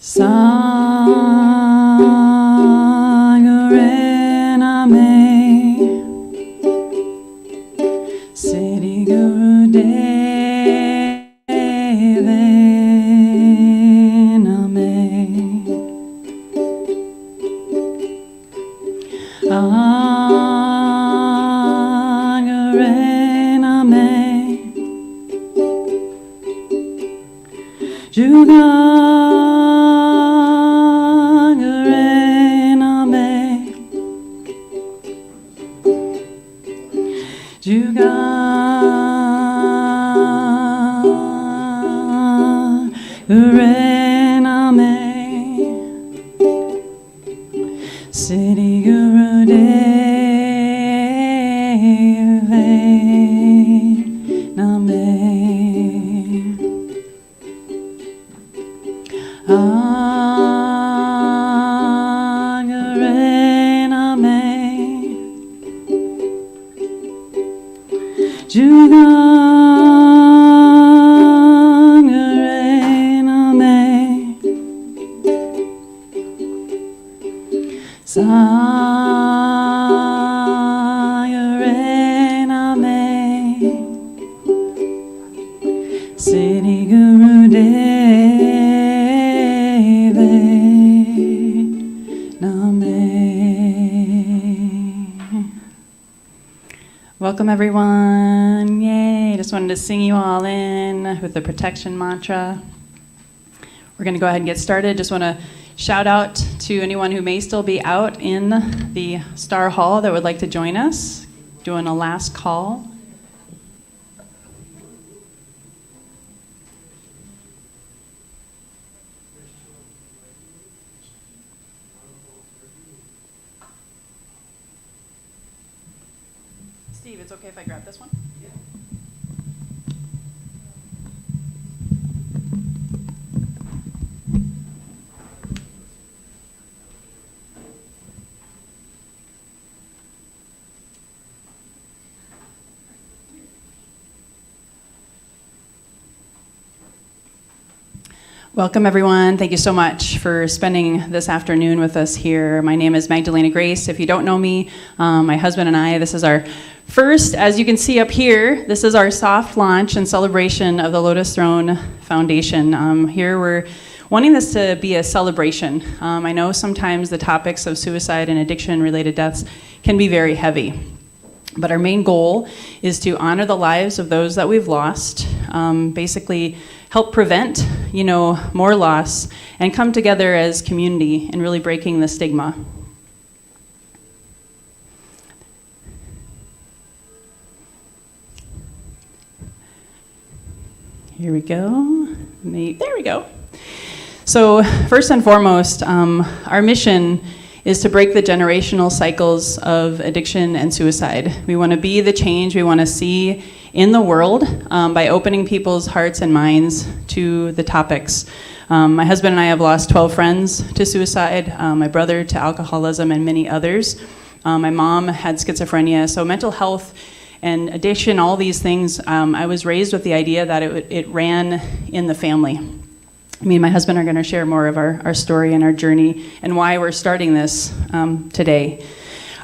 Sagarename Siddhi Guru Deve Name Agarename Juga Urename Siddhi Guru Deve Name Agarename Juga Sagarename Siddhi Guru Deve Name. Welcome everyone. Yay. Just wanted to sing you all in with the protection mantra. We're going to go ahead and get started. Just want to shout out to anyone who may still be out in the Star Hall that would like to join us, doing a last call. Steve, it's okay if I grab this one? Welcome, everyone. Thank you so much for spending this afternoon with us here. My name is Magdalena Grace. If you don't know me, my husband and I, this is our first, as you can see up here, this is our soft launch and celebration of the Lotus Throne Foundation. Here we're wanting this to be a celebration. I know sometimes the topics of suicide and addiction-related deaths can be very heavy. But our main goal is to honor the lives of those that we've lost, basically help prevent, more loss, and come together as community in really breaking the stigma. Here we go. There we go. So first and foremost, our mission is to break the generational cycles of addiction and suicide. We want to be the change we want to see in the world by opening people's hearts and minds to the topics. My husband and I have lost 12 friends to suicide, my brother to alcoholism, and many others. My mom had schizophrenia, so mental health and addiction, all these things, I was raised with the idea that it ran in the family. Me and my husband are going to share more of our story and our journey and why we're starting this today.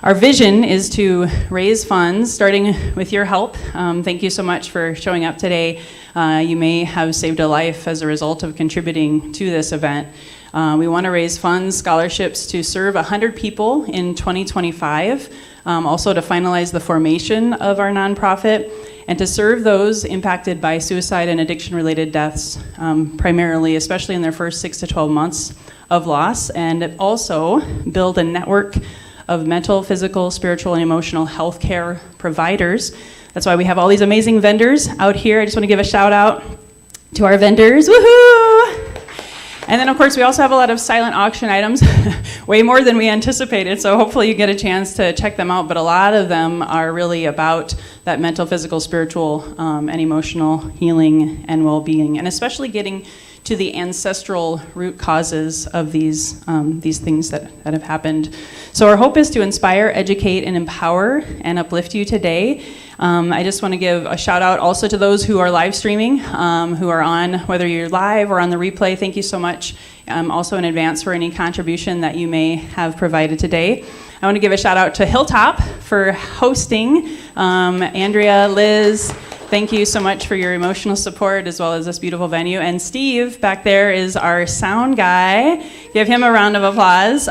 Our vision is to raise funds, starting with your help. Thank you so much for showing up today. You may have saved a life as a result of contributing to this event. We want to raise funds, scholarships to serve 100 people in 2025, also to finalize the formation of our nonprofit, and to serve those impacted by suicide and addiction-related deaths, primarily, especially in their first 6 to 12 months of loss, and also build a network of mental, physical, spiritual, and emotional health care providers. That's why we have all these amazing vendors out here. I just want to give a shout out to our vendors. Woohoo! And then, of course, we also have a lot of silent auction items, way more than we anticipated, so hopefully you get a chance to check them out, but a lot of them are really about that mental, physical, spiritual, and emotional healing and well-being, and especially getting to the ancestral root causes of these things that have happened. So our hope is to inspire, educate, and empower and uplift you today. I just want to give a shout out also to those who are live streaming, who are on, whether you're live or on the replay. Thank you so much also in advance for any contribution that you may have provided today. I want to give a shout out to Hilltop for hosting. Andrea, Liz, thank you so much for your emotional support as well as this beautiful venue. And Steve back there is our sound guy. Give him a round of applause.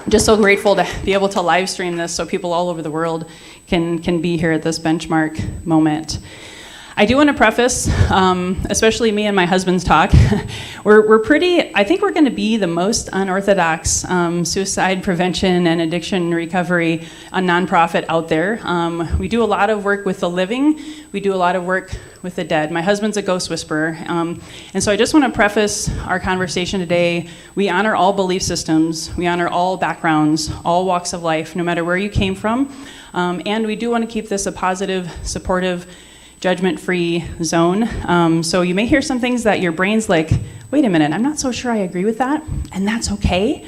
Just so grateful to be able to live stream this so people all over the world can be here at this benchmark moment. I do want to preface, especially me and my husband's talk, I think we're going to be the most unorthodox suicide prevention and addiction recovery nonprofit out there. We do a lot of work with the living. We do a lot of work with the dead. My husband's a ghost whisperer. And so I just want to preface our conversation today. We honor all belief systems. We honor all backgrounds, all walks of life, no matter where you came from. And we do want to keep this a positive, supportive, judgment-free zone. So you may hear some things that your brain's like, wait a minute, I'm not so sure I agree with that, and that's okay.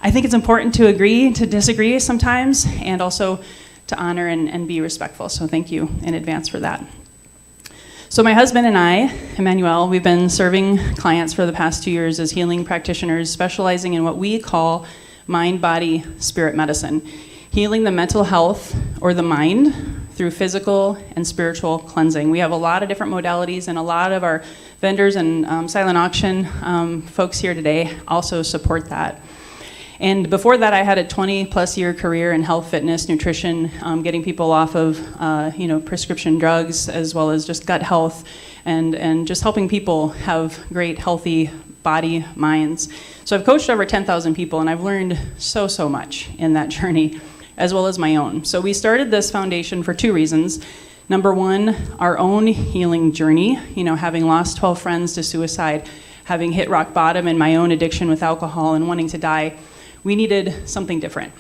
I think it's important to agree to disagree sometimes, and also to honor and be respectful. So thank you in advance for that. So my husband and I, Emmanuel, we've been serving clients for the past 2 years as healing practitioners, specializing in what we call mind, body, spirit medicine, healing the mental health or the mind through physical and spiritual cleansing. We have a lot of different modalities, and a lot of our vendors and silent auction folks here today also support that. And before that, I had a 20-plus year career in health, fitness, nutrition, getting people off of prescription drugs, as well as just gut health, and just helping people have great, healthy body, minds. So I've coached over 10,000 people, and I've learned so much in that journey, as well as my own. So we started this foundation for 2 reasons. Number one, our own healing journey, having lost 12 friends to suicide, having hit rock bottom in my own addiction with alcohol and wanting to die. We needed something different.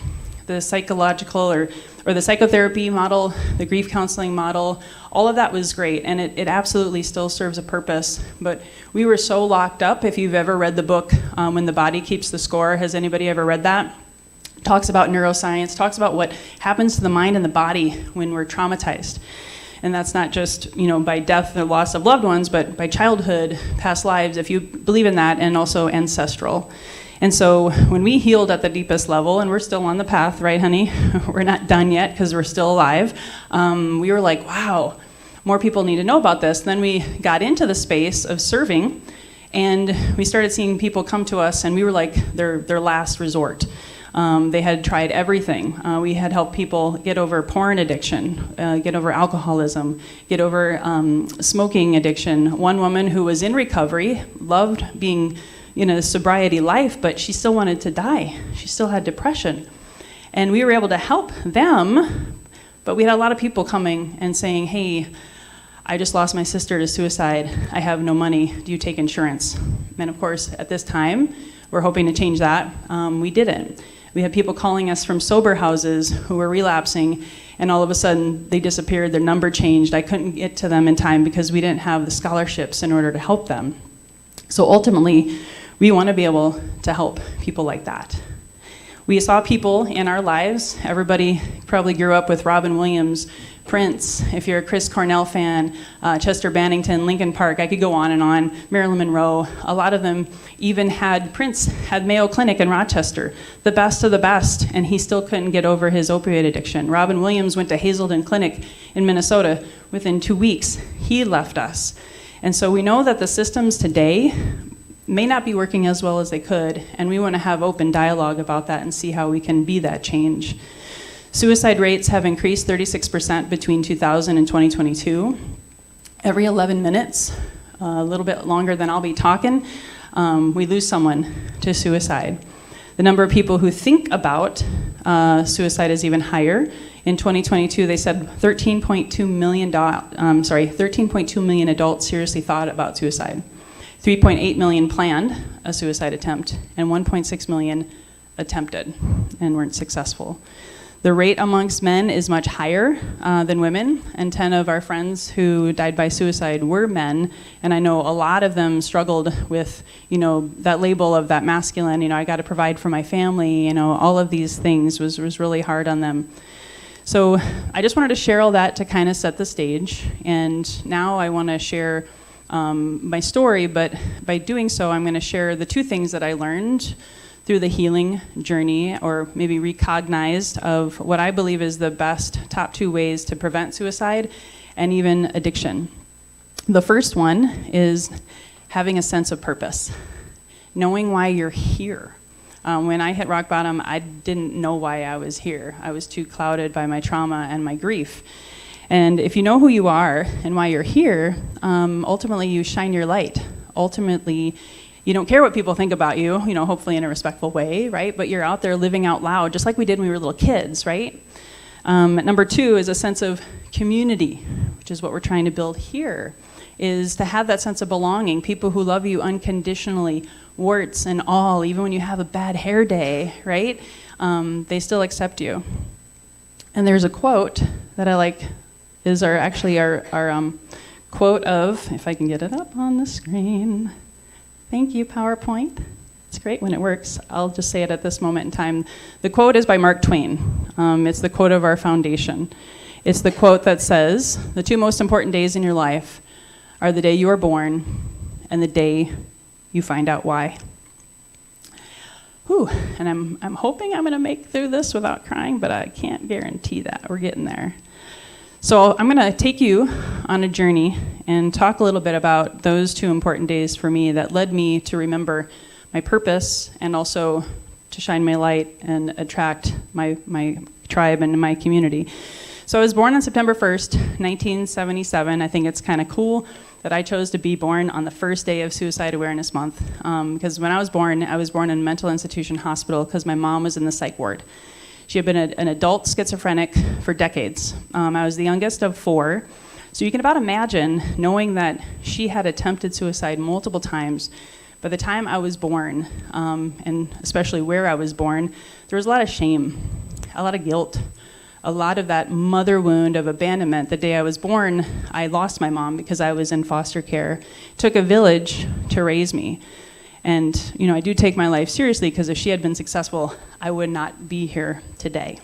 The psychological or the psychotherapy model, the grief counseling model, all of that was great, and it absolutely still serves a purpose. But we were so locked up. If you've ever read the book, When the Body Keeps the Score, has anybody ever read that? Talks about neuroscience, talks about what happens to the mind and the body when we're traumatized. And that's not just, by death or loss of loved ones, but by childhood, past lives, if you believe in that, and also ancestral. And so when we healed at the deepest level, and we're still on the path, right, honey? We're not done yet because we're still alive. We were like, wow, more people need to know about this. Then we got into the space of serving, and we started seeing people come to us, and we were like their last resort. They had tried everything. We had helped people get over porn addiction, get over alcoholism, get over smoking addiction. One woman who was in recovery loved being in a sobriety life, but she still wanted to die. She still had depression. And we were able to help them, but we had a lot of people coming and saying, hey, I just lost my sister to suicide. I have no money. Do you take insurance? And of course, at this time, we're hoping to change that. We didn't. We had people calling us from sober houses who were relapsing, and all of a sudden they disappeared, their number changed. I couldn't get to them in time because we didn't have the scholarships in order to help them. So ultimately, we want to be able to help people like that. We saw people in our lives. Everybody probably grew up with Robin Williams, Prince, if you're a Chris Cornell fan, Chester Bennington, Linkin Park, I could go on and on, Marilyn Monroe. A lot of them even Prince had Mayo Clinic in Rochester, the best of the best, and he still couldn't get over his opioid addiction. Robin Williams went to Hazelden Clinic in Minnesota. Within 2 weeks, he left us. And so we know that the systems today may not be working as well as they could, and we want to have open dialogue about that and see how we can be that change. Suicide rates have increased 36% between 2000 and 2022. Every 11 minutes, a little bit longer than I'll be talking, we lose someone to suicide. The number of people who think about suicide is even higher. In 2022, they said 13.2 million adults seriously thought about suicide. 3.8 million planned a suicide attempt, and 1.6 million attempted and weren't successful. The rate amongst men is much higher than women, and 10 of our friends who died by suicide were men, and I know a lot of them struggled with, that label of that masculine, I got to provide for my family, all of these things was really hard on them. So I just wanted to share all that to kind of set the stage, and now I want to share my story, but by doing so, I'm going to share the two things that I learned through the healing journey, or maybe recognized, of what I believe is the best top two ways to prevent suicide and even addiction. The first one is having a sense of purpose, knowing why you're here. When I hit rock bottom, I didn't know why I was here. I was too clouded by my trauma and my grief. And if you know who you are and why you're here, ultimately you shine your light. Ultimately, you don't care what people think about you, hopefully in a respectful way, right? But you're out there living out loud, just like we did when we were little kids, right? Number two is a sense of community, which is what we're trying to build here, is to have that sense of belonging, people who love you unconditionally, warts and all, even when you have a bad hair day, right? They still accept you. And there's a quote that I like, is our quote of, if I can get it up on the screen. Thank you, PowerPoint. It's great when it works. I'll just say it at this moment in time. The quote is by Mark Twain. It's the quote of our foundation. It's the quote that says, "The two most important days in your life are the day you are born and the day you find out why." Whew, and I'm hoping I'm gonna make through this without crying, but I can't guarantee that. We're getting there. So I'm gonna take you on a journey and talk a little bit about those two important days for me that led me to remember my purpose and also to shine my light and attract my tribe and my community. So I was born on September 1st, 1977. I think it's kind of cool that I chose to be born on the first day of Suicide Awareness Month, because when I was born in a mental institution hospital because my mom was in the psych ward. She had been an adult schizophrenic for decades. I was the youngest of four, so you can about imagine knowing that she had attempted suicide multiple times. By the time I was born, and especially where I was born, there was a lot of shame, a lot of guilt, a lot of that mother wound of abandonment. The day I was born, I lost my mom because I was in foster care. It took a village to raise me. And, I do take my life seriously, because if she had been successful, I would not be here today.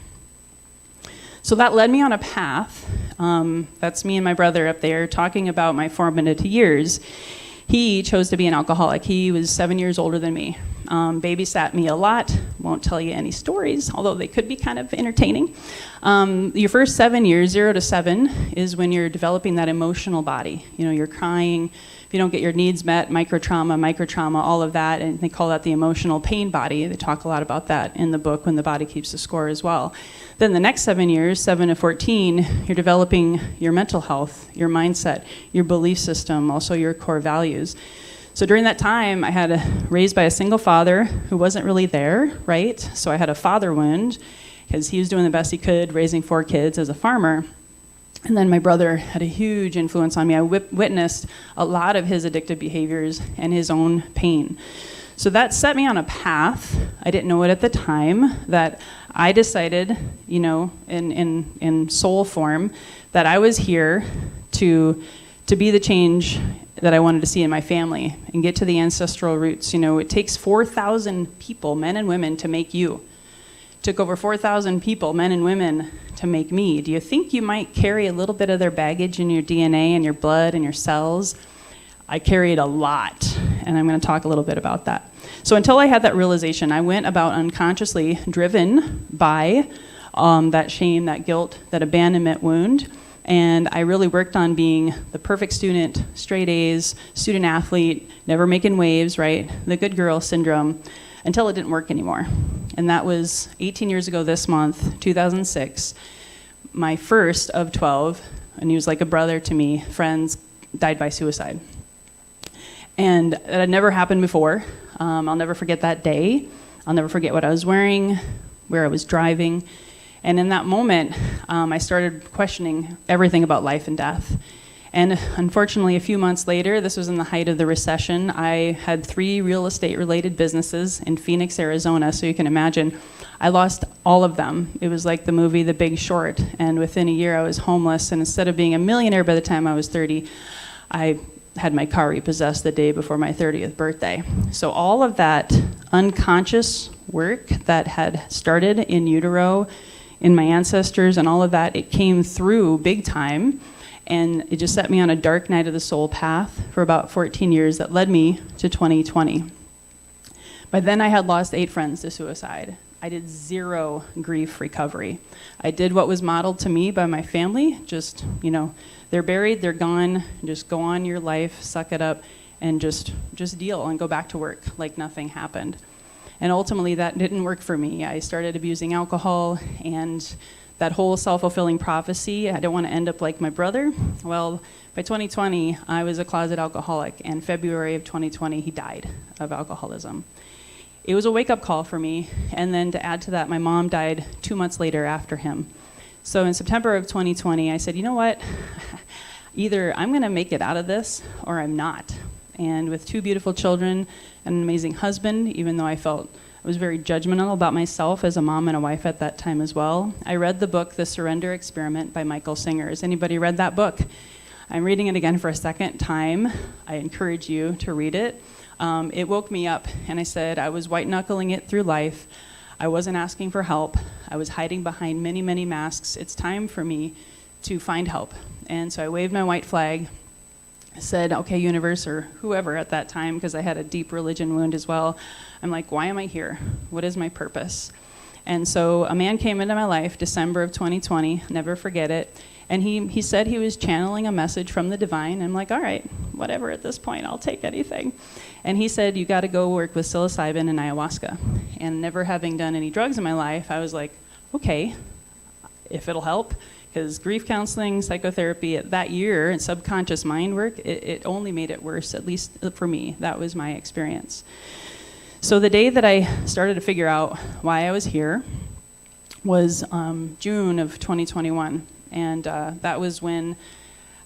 So that led me on a path. That's me and my brother up there talking about my formative years. He chose to be an alcoholic. He was 7 years older than me. Babysat me a lot. Won't tell you any stories, although they could be kind of entertaining. Your first 7 years, 0 to 7, is when you're developing that emotional body. You're crying. If you don't get your needs met, microtrauma, all of that, and they call that the emotional pain body. They talk a lot about that in the book, When the Body Keeps the Score, as well. Then the next 7 years, 7 to 14, you're developing your mental health, your mindset, your belief system, also your core values. So during that time, I had raised by a single father who wasn't really there, right? So I had a father wound because he was doing the best he could, raising 4 kids as a farmer. And then my brother had a huge influence on me. I witnessed a lot of his addictive behaviors and his own pain. So that set me on a path. I didn't know it at the time, that I decided, in soul form, that I was here to be the change that I wanted to see in my family and get to the ancestral roots. It takes 4,000 people, men and women, to make you. It took over 4,000 people, men and women, to make me. Do you think you might carry a little bit of their baggage in your DNA and your blood and your cells? I carried a lot, and I'm going to talk a little bit about that. So until I had that realization, I went about unconsciously driven by that shame, that guilt, that abandonment wound. And I really worked on being the perfect student, straight A's, student athlete, never making waves, right? The good girl syndrome, until it didn't work anymore. And that was 18 years ago this month, 2006. My first of 12, and he was like a brother to me, friends, died by suicide. And that had never happened before. I'll never forget that day. I'll never forget what I was wearing, where I was driving. And in that moment, I started questioning everything about life and death. And unfortunately, a few months later, this was in the height of the recession, I had 3 real estate-related businesses in Phoenix, Arizona. So you can imagine, I lost all of them. It was like the movie The Big Short. And within a year, I was homeless. And instead of being a millionaire by the time I was 30, I had my car repossessed the day before my 30th birthday. So all of that unconscious work that had started in utero, in my ancestors and all of that, it came through big time. And it just set me on a dark night of the soul path for about 14 years that led me to 2020. By then I had lost 8 friends to suicide. I did 0 grief recovery. I did what was modeled to me by my family. Just, they're buried, they're gone. Just go on your life, suck it up, and just deal and go back to work like nothing happened. And ultimately that didn't work for me. I started abusing alcohol, and that whole self-fulfilling prophecy, I don't want to end up like my brother. Well, by 2020, I was a closet alcoholic, and February of 2020, he died of alcoholism. It was a wake-up call for me, and then to add to that, my mom died 2 months later after him. So in September of 2020, I said, you know what? Either I'm going to make it out of this, or I'm not. And with 2 beautiful children and an amazing husband, even though I was very judgmental about myself as a mom and a wife at that time as well, I read the book, The Surrender Experiment by Michael Singer. Has anybody read that book? I'm reading it again for a second time. I encourage you to read it. It woke me up, and I said I was white-knuckling it through life. I wasn't asking for help. I was hiding behind many, many masks. It's time for me to find help. And so I waved my white flag, said, okay, universe, or whoever at that time, because I had a deep religion wound as well. I'm like, why am I here? What is my purpose? And so a man came into my life, December of 2020, never forget it, and he said he was channeling a message from the divine. I'm like, all right, whatever at this point, I'll take anything. And he said, you got to go work with psilocybin and ayahuasca. And never having done any drugs in my life, I was like, okay, if it'll help. Because grief counseling, psychotherapy, that year, and subconscious mind work, it only made it worse, at least for me. That was my experience. So the day that I started to figure out why I was here was June of 2021. And that was when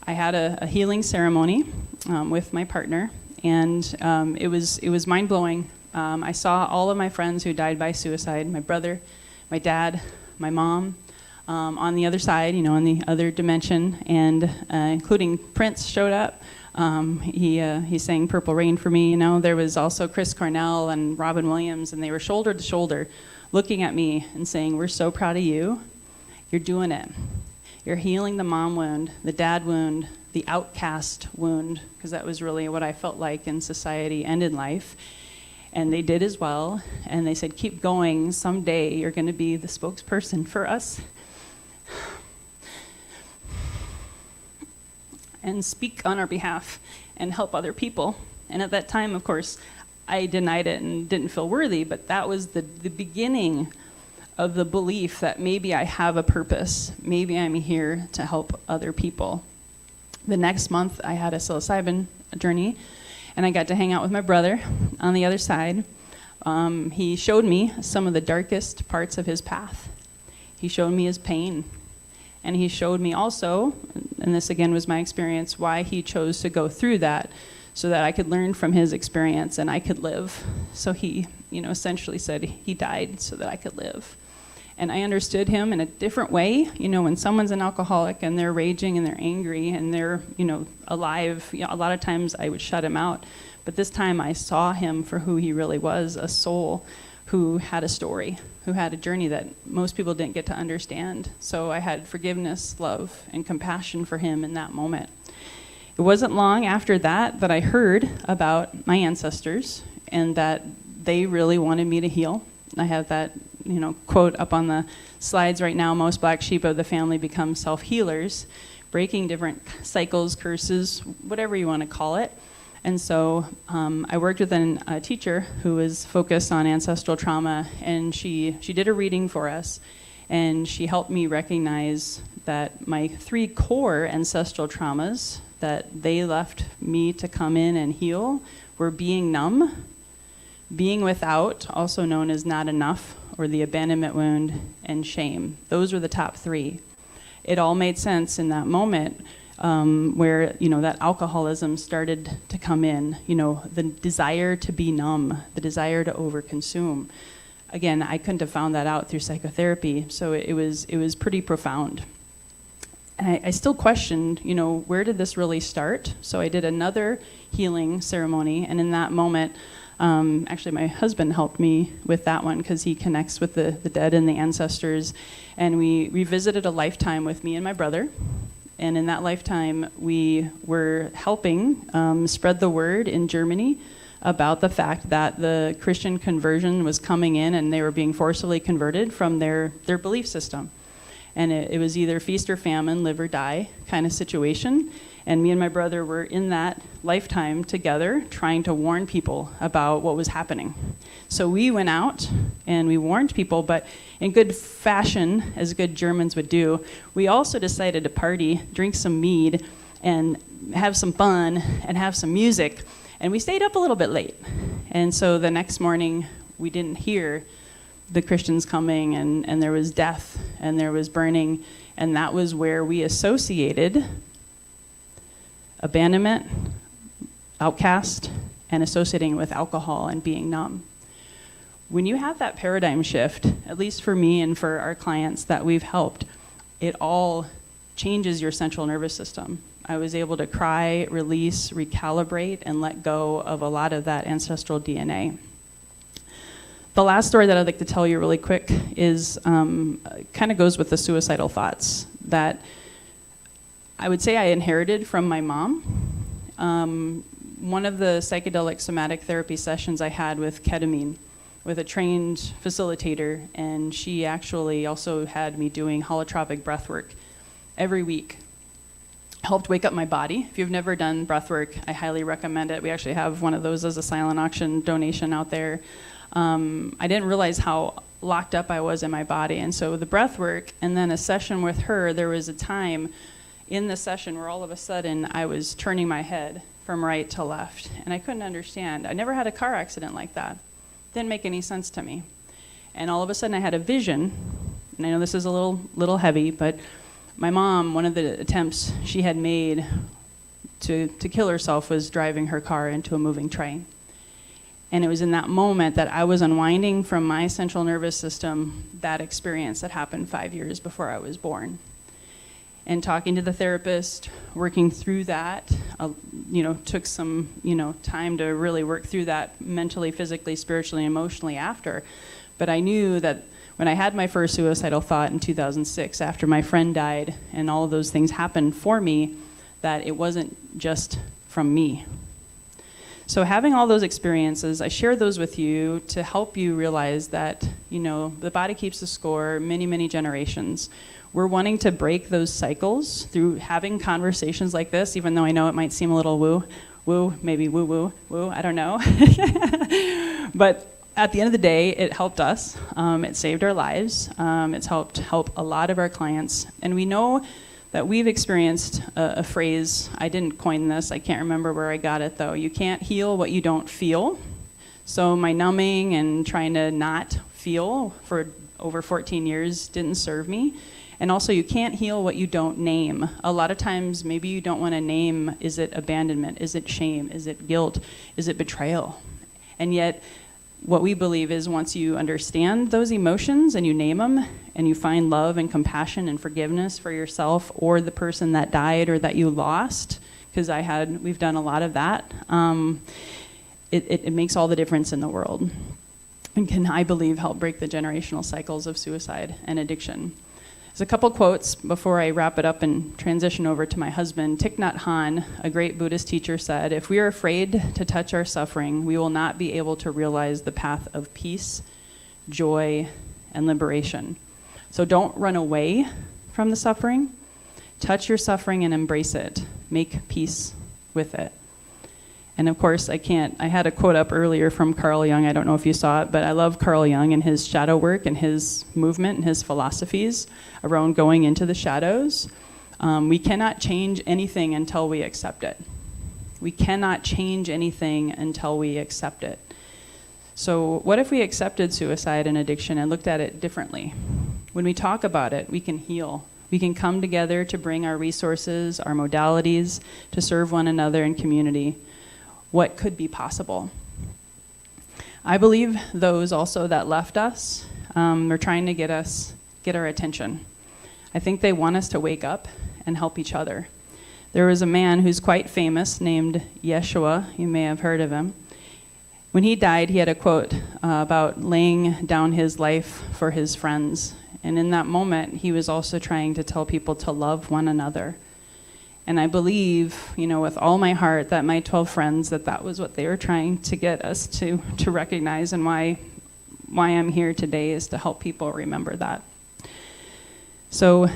I had a healing ceremony with my partner. And it was mind-blowing. I saw all of my friends who died by suicide, my brother, my dad, my mom, on the other side, in the other dimension, and including Prince showed up. He sang Purple Rain for me. There was also Chris Cornell and Robin Williams, and they were shoulder to shoulder looking at me and saying, we're so proud of you. You're doing it. You're healing the mom wound, the dad wound, the outcast wound, because that was really what I felt like in society and in life. And they did as well. And they said, keep going. Someday you're going to be the spokesperson for us. And speak on our behalf and help other people. And at that time, of course, I denied it and didn't feel worthy, but that was the beginning of the belief that maybe I have a purpose. Maybe I'm here to help other people. The next month, I had a psilocybin journey, and I got to hang out with my brother on the other side. He showed me some of the darkest parts of his path. He showed me his pain. And he showed me also, and this again was my experience, why he chose to go through that so that I could learn from his experience and I could live. So he, essentially said he died so that I could live. And I understood him in a different way. When someone's an alcoholic and they're raging and they're angry and they're, alive, a lot of times I would shut him out. But this time I saw him for who he really was, a soul who had a story, who had a journey that most people didn't get to understand. So I had forgiveness, love, and compassion for him in that moment. It wasn't long after that I heard about my ancestors and that they really wanted me to heal. I have that, quote up on the slides right now, most black sheep of the family become self-healers, breaking different cycles, curses, whatever you want to call it. And so I worked with a teacher who was focused on ancestral trauma, and she did a reading for us, and she helped me recognize that my 3 core ancestral traumas that they left me to come in and heal were being numb, being without, also known as not enough, or the abandonment wound, and shame. Those were the top 3. It all made sense in that moment. Where, that alcoholism started to come in, the desire to be numb, the desire to overconsume. Again, I couldn't have found that out through psychotherapy, so it was pretty profound. And I still questioned, where did this really start? So I did another healing ceremony, and in that moment, Actually, my husband helped me with that one because he connects with the dead and the ancestors. And we revisited a lifetime with me and my brother. And in that lifetime, we were helping spread the word in Germany about the fact that the Christian conversion was coming in and they were being forcibly converted from their belief system. And it was either feast or famine, live or die kind of situation. And me and my brother were in that lifetime together trying to warn people about what was happening. So we went out and we warned people, but in good fashion, as good Germans would do, we also decided to party, drink some mead, and have some fun and have some music. And we stayed up a little bit late. And so the next morning, we didn't hear the Christians coming, and there was death, and there was burning, and that was where we associated abandonment, outcast, and associating with alcohol and being numb. When you have that paradigm shift, at least for me and for our clients that we've helped, it all changes your central nervous system. I was able to cry, release, recalibrate, and let go of a lot of that ancestral DNA. The last story that I'd like to tell you really quick is kind of goes with the suicidal thoughts that I would say I inherited from my mom. One of the psychedelic somatic therapy sessions I had with ketamine with a trained facilitator, and she actually also had me doing holotropic breath work every week. Helped wake up my body. If you've never done breath work, I highly recommend it. We actually have one of those as a silent auction donation out there. I didn't realize how locked up I was in my body. And so the breath work and then a session with her, there was a time in the session where all of a sudden I was turning my head from right to left. And I couldn't understand. I never had a car accident like that. Didn't make any sense to me. And all of a sudden I had a vision. And I know this is a little heavy, but my mom, one of the attempts she had made to kill herself was driving her car into a moving train. And it was in that moment that I was unwinding from my central nervous system that experience that happened 5 years before I was born. And talking to the therapist, working through that, took some, time to really work through that mentally, physically, spiritually, emotionally after. But I knew that when I had my first suicidal thought in 2006, after my friend died and all of those things happened for me, that it wasn't just from me. So having all those experiences, I share those with you to help you realize that, the body keeps the score many, many generations. We're wanting to break those cycles through having conversations like this, even though I know it might seem a little woo, maybe woo, I don't know. But at the end of the day, it helped us. It saved our lives. It's helped a lot of our clients. And we know that we've experienced a phrase. I didn't coin this. I can't remember where I got it, though. You can't heal what you don't feel. So my numbing and trying to not feel for over 14 years didn't serve me. And also, you can't heal what you don't name. A lot of times, maybe you don't want to name, is it abandonment? Is it shame? Is it guilt? Is it betrayal? And yet, what we believe is once you understand those emotions and you name them and you find love and compassion and forgiveness for yourself or the person that died or that you lost, because we've done a lot of that, it makes all the difference in the world and can, I believe, help break the generational cycles of suicide and addiction. There's a couple quotes before I wrap it up and transition over to my husband. Thich Nhat Hanh, a great Buddhist teacher, said, "If we are afraid to touch our suffering, we will not be able to realize the path of peace, joy, and liberation." So don't run away from the suffering. Touch your suffering and embrace it. Make peace with it. And of course, I had a quote up earlier from Carl Jung. I don't know if you saw it, but I love Carl Jung and his shadow work and his movement and his philosophies around going into the shadows. We cannot change anything until we accept it. We cannot change anything until we accept it. So what if we accepted suicide and addiction and looked at it differently? When we talk about it, we can heal. We can come together to bring our resources, our modalities, to serve one another in community. What could be possible? I believe those also that left us are trying to get our attention. I think they want us to wake up and help each other. There was a man who's quite famous named Yeshua. You may have heard of him. When he died, he had a quote about laying down his life for his friends. And in that moment, he was also trying to tell people to love one another. And I believe, with all my heart that my 12 friends, that was what they were trying to get us to recognize, and why I'm here today is to help people remember that. So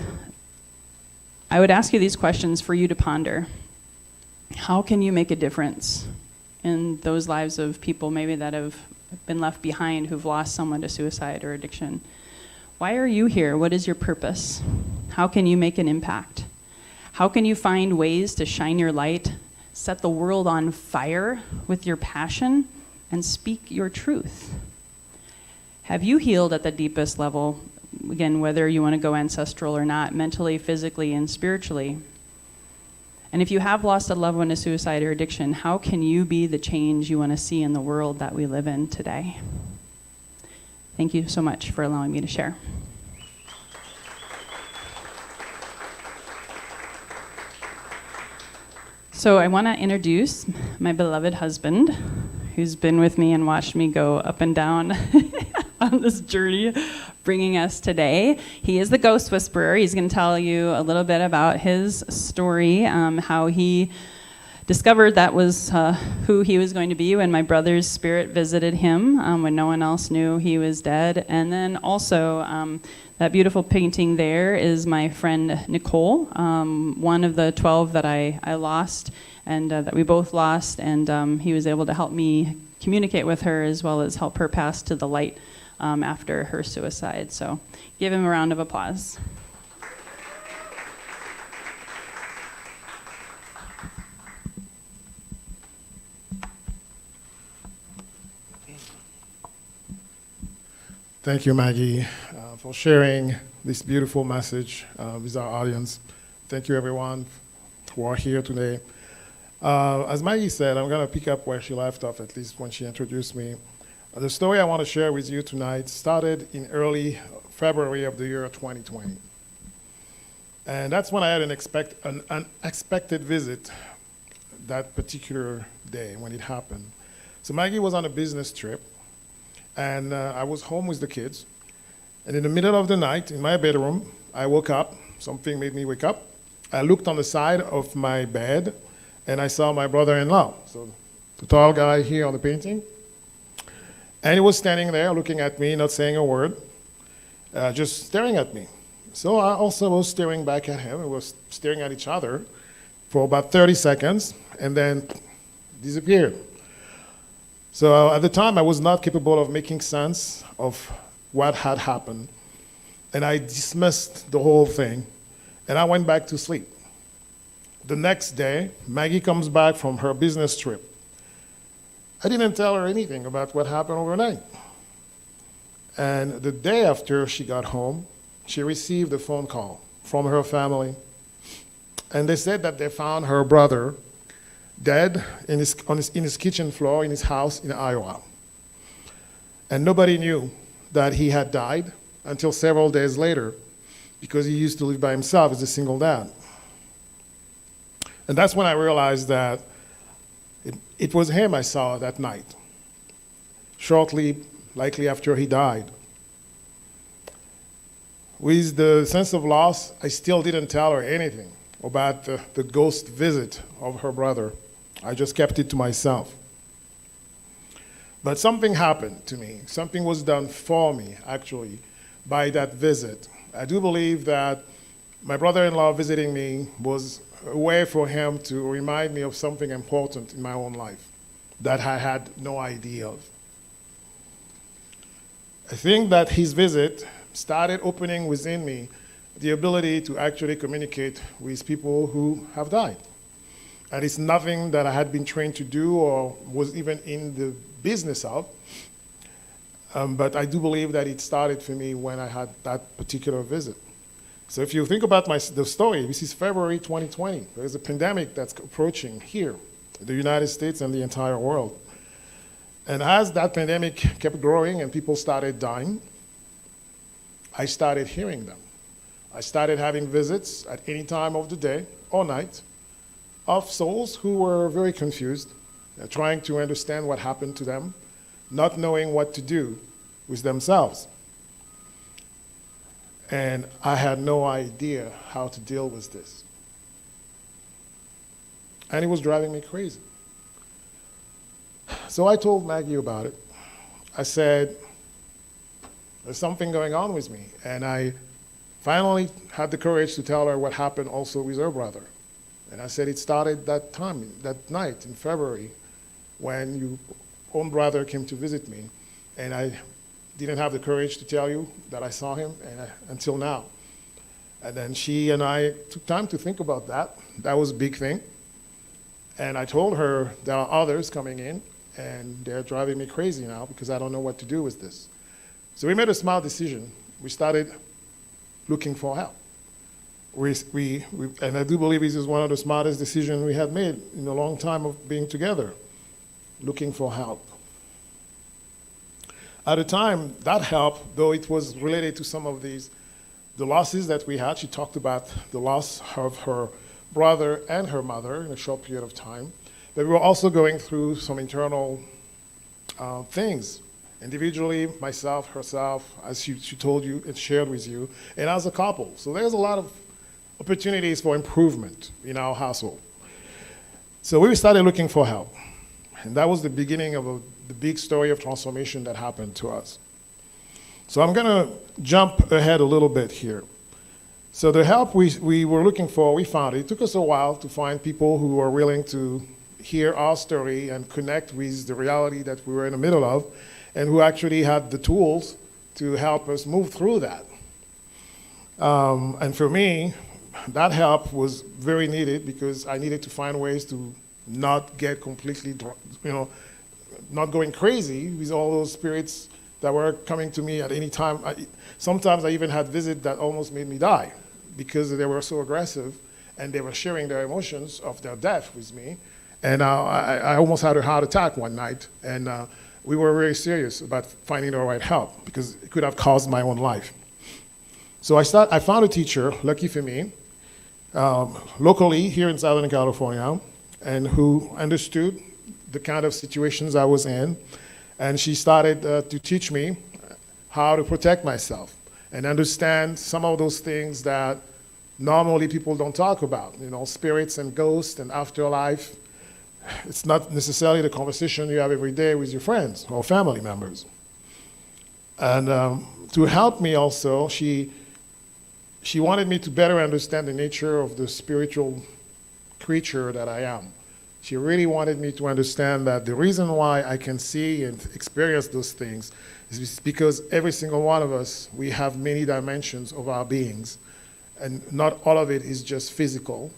I would ask you these questions for you to ponder. How can you make a difference in those lives of people maybe that have been left behind, who've lost someone to suicide or addiction? Why are you here? What is your purpose? How can you make an impact? How can you find ways to shine your light, set the world on fire with your passion, and speak your truth? Have you healed at the deepest level? Again, whether you want to go ancestral or not, mentally, physically, and spiritually. And if you have lost a loved one to suicide or addiction, how can you be the change you want to see in the world that we live in today? Thank you so much for allowing me to share. So I want to introduce my beloved husband, who's been with me and watched me go up and down on this journey, bringing us today. He is the Ghost Whisperer. He's going to tell you a little bit about his story, how he discovered that was who he was going to be when my brother's spirit visited him, when no one else knew he was dead. And then also, that beautiful painting there is my friend Nicole, one of the 12 that I lost, and that we both lost. And he was able to help me communicate with her, as well as help her pass to the light after her suicide. So give him a round of applause. Thank you, Maggie, for sharing this beautiful message with our audience. Thank you, everyone who are here today. As Maggie said, I'm going to pick up where she left off, at least when she introduced me. The story I want to share with you tonight started in early February of the year 2020. And that's when I had an unexpected visit that particular day when it happened. So Maggie was on a business trip, and I was home with the kids. And in the middle of the night, in my bedroom, I woke up. Something made me wake up. I looked on the side of my bed, and I saw my brother-in-law, so the tall guy here on the painting. And he was standing there looking at me, not saying a word, just staring at me. So I also was staring back at him. We were staring at each other for about 30 seconds, and then disappeared. So at the time, I was not capable of making sense of what had happened. And I dismissed the whole thing, and I went back to sleep. The next day, Maggie comes back from her business trip. I didn't tell her anything about what happened overnight. And the day after she got home, she received a phone call from her family. And they said that they found her brother dead in his kitchen floor in his house in Iowa. And nobody knew that he had died until several days later, because he used to live by himself as a single dad. And that's when I realized that it was him I saw that night, shortly, likely after he died. With the sense of loss, I still didn't tell her anything about the ghost visit of her brother. I just kept it to myself. But something happened to me. Something was done for me, actually, by that visit. I do believe that my brother-in-law visiting me was a way for him to remind me of something important in my own life that I had no idea of. I think that his visit started opening within me the ability to actually communicate with people who have died. And it's nothing that I had been trained to do or was even in the business of. But I do believe that it started for me when I had that particular visit. So if you think about the story, this is February 2020. There's a pandemic that's approaching here, the United States and the entire world. And as that pandemic kept growing and people started dying, I started hearing them. I started having visits at any time of the day or night of souls who were very confused, trying to understand what happened to them, not knowing what to do with themselves. And I had no idea how to deal with this. And it was driving me crazy. So I told Maggie about it. I said, there's something going on with me. And I finally had the courage to tell her what happened also with her brother. And I said it started that time, that night in February, when your own brother came to visit me. And I didn't have the courage to tell you that I saw him until now. And then she and I took time to think about that. That was a big thing. And I told her there are others coming in, and they're driving me crazy now because I don't know what to do with this. So we made a smart decision. We started looking for help. And I do believe this is one of the smartest decisions we have made in a long time of being together, looking for help. At the time, that help, though it was related to some of the losses that we had, she talked about the loss of her brother and her mother in a short period of time, but we were also going through some internal things, individually, myself, herself, as she told you and shared with you, and as a couple. So there's a lot of opportunities for improvement in our household. So we started looking for help, and that was the beginning of the big story of transformation that happened to us. So I'm going to jump ahead a little bit here. So the help we were looking for, we found it. It took us a while to find people who were willing to hear our story and connect with the reality that we were in the middle of, and who actually had the tools to help us move through that. And for me, that help was very needed because I needed to find ways to not get completely, not going crazy with all those spirits that were coming to me at any time. Sometimes I even had visits that almost made me die because they were so aggressive and they were sharing their emotions of their death with me. And I almost had a heart attack one night, and we were very serious about finding the right help because it could have caused my own life. So I found a teacher, lucky for me, locally here in Southern California, and who understood the kind of situations I was in. And she started to teach me how to protect myself and understand some of those things that normally people don't talk about, spirits and ghosts and afterlife. It's not necessarily the conversation you have every day with your friends or family members. And to help me also, she wanted me to better understand the nature of the spiritual creature that I am. She really wanted me to understand that the reason why I can see and experience those things is because every single one of us, we have many dimensions of our beings, and not all of it is just physical.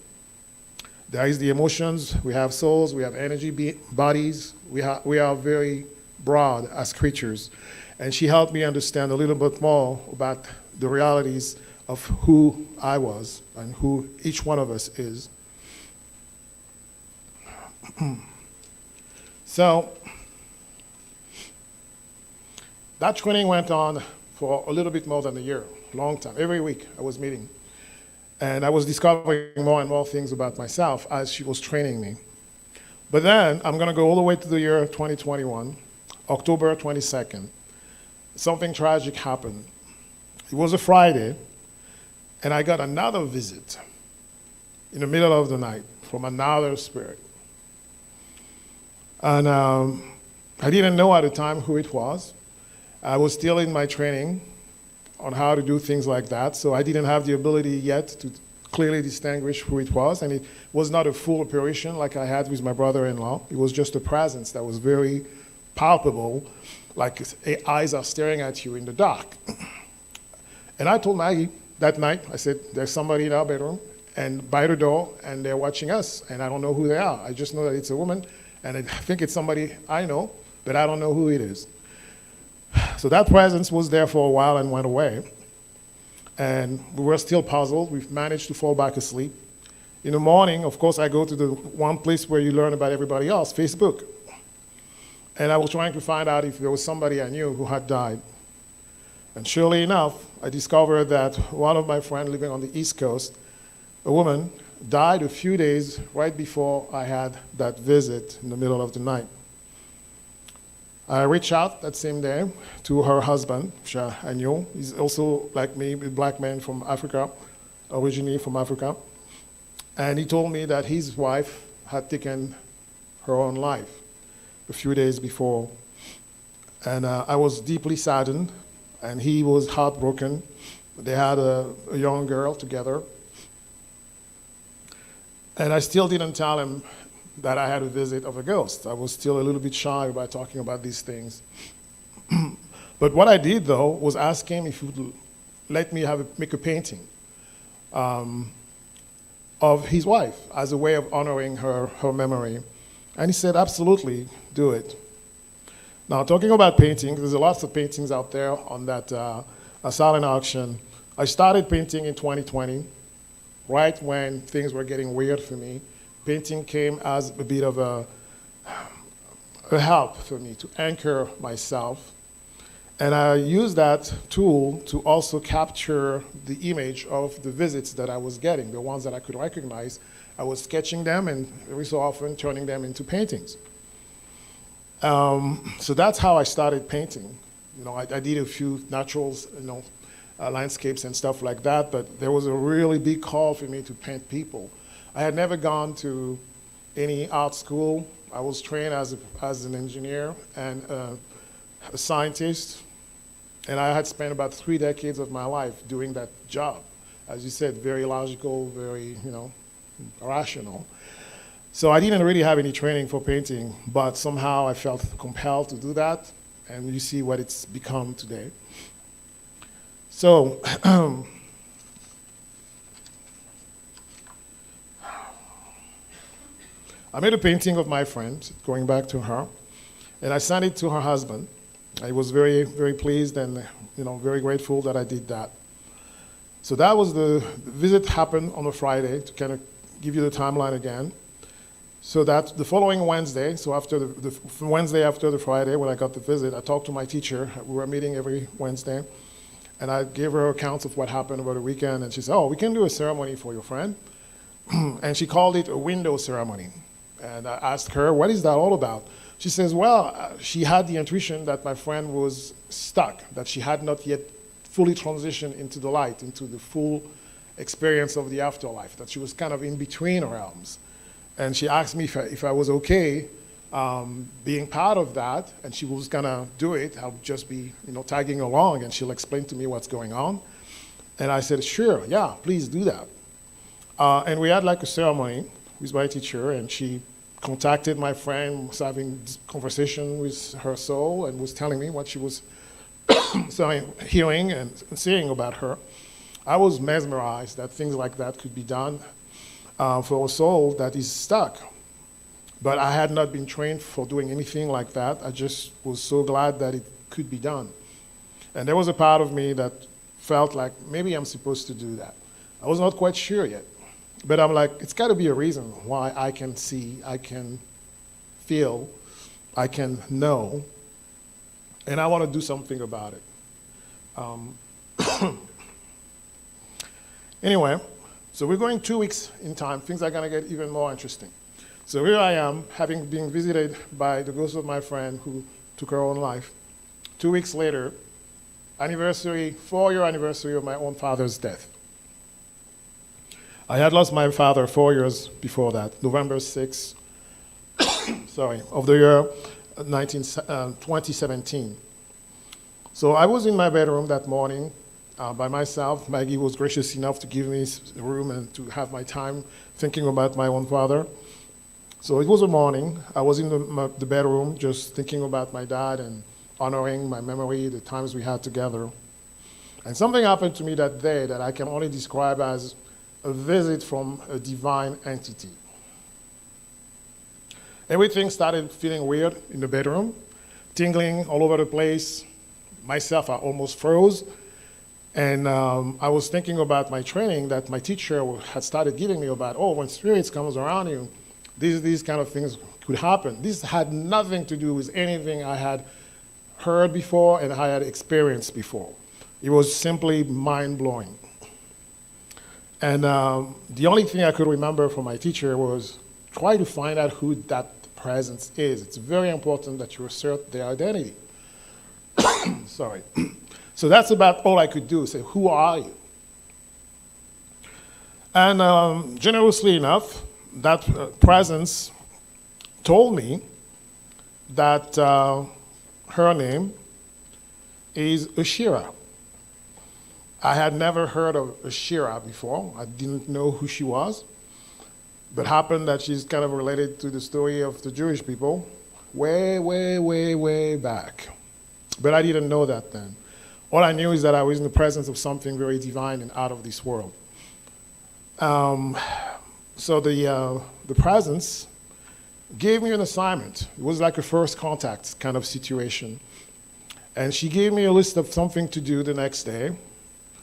There is the emotions, we have souls, we have energy bodies, we are very broad as creatures. And she helped me understand a little bit more about the realities of who I was and who each one of us is. So that training went on for a little bit more than a year, long time. Every week I was meeting. And I was discovering more and more things about myself as she was training me. But then I'm going to go all the way to the year 2021, October 22nd. Something tragic happened. It was a Friday, and I got another visit in the middle of the night from another spirit. And I didn't know at the time who it was. I was still in my training on how to do things like that, so I didn't have the ability yet to clearly distinguish who it was, and it was not a full apparition like I had with my brother-in-law. It was just a presence that was very palpable, like eyes are staring at you in the dark. And I told Maggie that night, I said, there's somebody in our bedroom and by the door, and they're watching us, and I don't know who they are. I just know that it's a woman, and I think it's somebody I know, but I don't know who it is. So that presence was there for a while and went away. And we were still puzzled. We've managed to fall back asleep. In the morning, of course, I go to the one place where you learn about everybody else, Facebook. And I was trying to find out if there was somebody I knew who had died. And surely enough, I discovered that one of my friends living on the East Coast, a woman, died a few days right before I had that visit in the middle of the night. I reached out that same day to her husband, which I knew. He's also, like me, a black man from Africa, originally from Africa. And he told me that his wife had taken her own life a few days before. And I was deeply saddened, and he was heartbroken. They had a young girl together. And I still didn't tell him that I had a visit of a ghost. I was still a little bit shy about talking about these things. But what I did, though, was ask him if he would let me make a painting of his wife as a way of honoring her memory. And he said, absolutely, do it. Now, talking about paintings, there's lots of paintings out there on that silent auction. I started painting in 2020, right when things were getting weird for me. Painting came as a bit of a help for me to anchor myself. And I used that tool to also capture the image of the visits that I was getting, the ones that I could recognize. I was sketching them and every so often turning them into paintings. So that's how I started painting. You know, I did a few naturals, landscapes and stuff like that, but there was a really big call for me to paint people. I had never gone to any art school. I was trained as an engineer and a scientist, and I had spent about 3 decades of my life doing that job. As you said, very logical, very, rational. So I didn't really have any training for painting, but somehow I felt compelled to do that, and you see what it's become today. So, I made a painting of my friend, going back to her, and I sent it to her husband. I was very, very pleased and very grateful that I did that. So that was the visit happened on a Friday, to kind of give you the timeline again. So that the following Wednesday, so after the Wednesday after the Friday when I got the visit, I talked to my teacher. We were meeting every Wednesday, and I gave her accounts of what happened over the weekend, and she said, oh, we can do a ceremony for your friend. And she called it a window ceremony. And I asked her, what is that all about? She says, well, she had the intuition that my friend was stuck, that she had not yet fully transitioned into the light, into the full experience of the afterlife, that she was kind of in between realms. And she asked me if I was okay being part of that, and she was gonna do it. I'll just be tagging along, and she'll explain to me what's going on. And I said, sure, yeah, please do that. And we had like a ceremony with my teacher, and she contacted my friend, was having this conversation with her soul, and was telling me what she was hearing and seeing about her. I was mesmerized that things like that could be done for a soul that is stuck. But I had not been trained for doing anything like that. I just was so glad that it could be done. And there was a part of me that felt like maybe I'm supposed to do that. I was not quite sure yet. But I'm like, it's got to be a reason why I can see, I can feel, I can know, and I want to do something about it. Anyway, so we're going 2 weeks in time. Things are going to get even more interesting. So here I am, having been visited by the ghost of my friend who took her own life. 2 weeks later, 4-year anniversary of my own father's death. I had lost my father 4 years before that, November 6th, of the year 2017. So I was in my bedroom that morning by myself. Maggie was gracious enough to give me a room and to have my time thinking about my own father. So it was a morning. I was in the bedroom just thinking about my dad and honoring my memory, the times we had together. And something happened to me that day that I can only describe as a visit from a divine entity. Everything started feeling weird in the bedroom, tingling all over the place. Myself, I almost froze. And I was thinking about my training that my teacher had started giving me about, when spirits comes around you, these kind of things could happen. This had nothing to do with anything I had heard before and I had experienced before. It was simply mind-blowing. And the only thing I could remember from my teacher was try to find out who that presence is. It's very important that you assert their identity. Sorry. So that's about all I could do, say, who are you? And generously enough, that presence told me that her name is Ashira. I had never heard of Ashira before. I didn't know who she was. But happened that she's kind of related to the story of the Jewish people way, way, way, way back. But I didn't know that then. All I knew is that I was in the presence of something very divine and out of this world. So the presence gave me an assignment. It was like a first contact kind of situation. And she gave me a list of something to do the next day.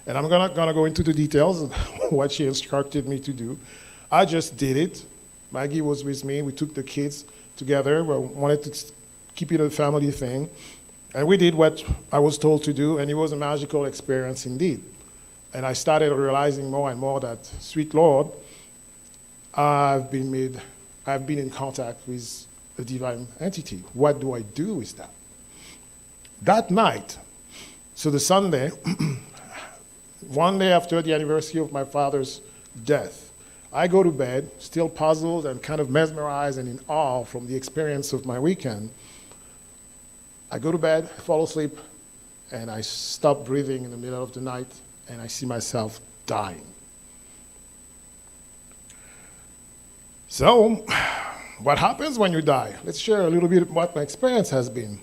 And I'm not gonna go into the details of what she instructed me to do. I just did it. Maggie was with me. We took the kids together. We wanted to keep it a family thing. And we did what I was told to do, and it was a magical experience indeed. And I started realizing more and more that, sweet Lord, I've been in contact with a divine entity. What do I do with that? That night, so the Sunday, one day after the anniversary of my father's death, I go to bed, still puzzled and kind of mesmerized and in awe from the experience of my weekend. I go to bed, fall asleep, and I stop breathing in the middle of the night, and I see myself dying. So, what happens when you die? Let's share a little bit of what my experience has been.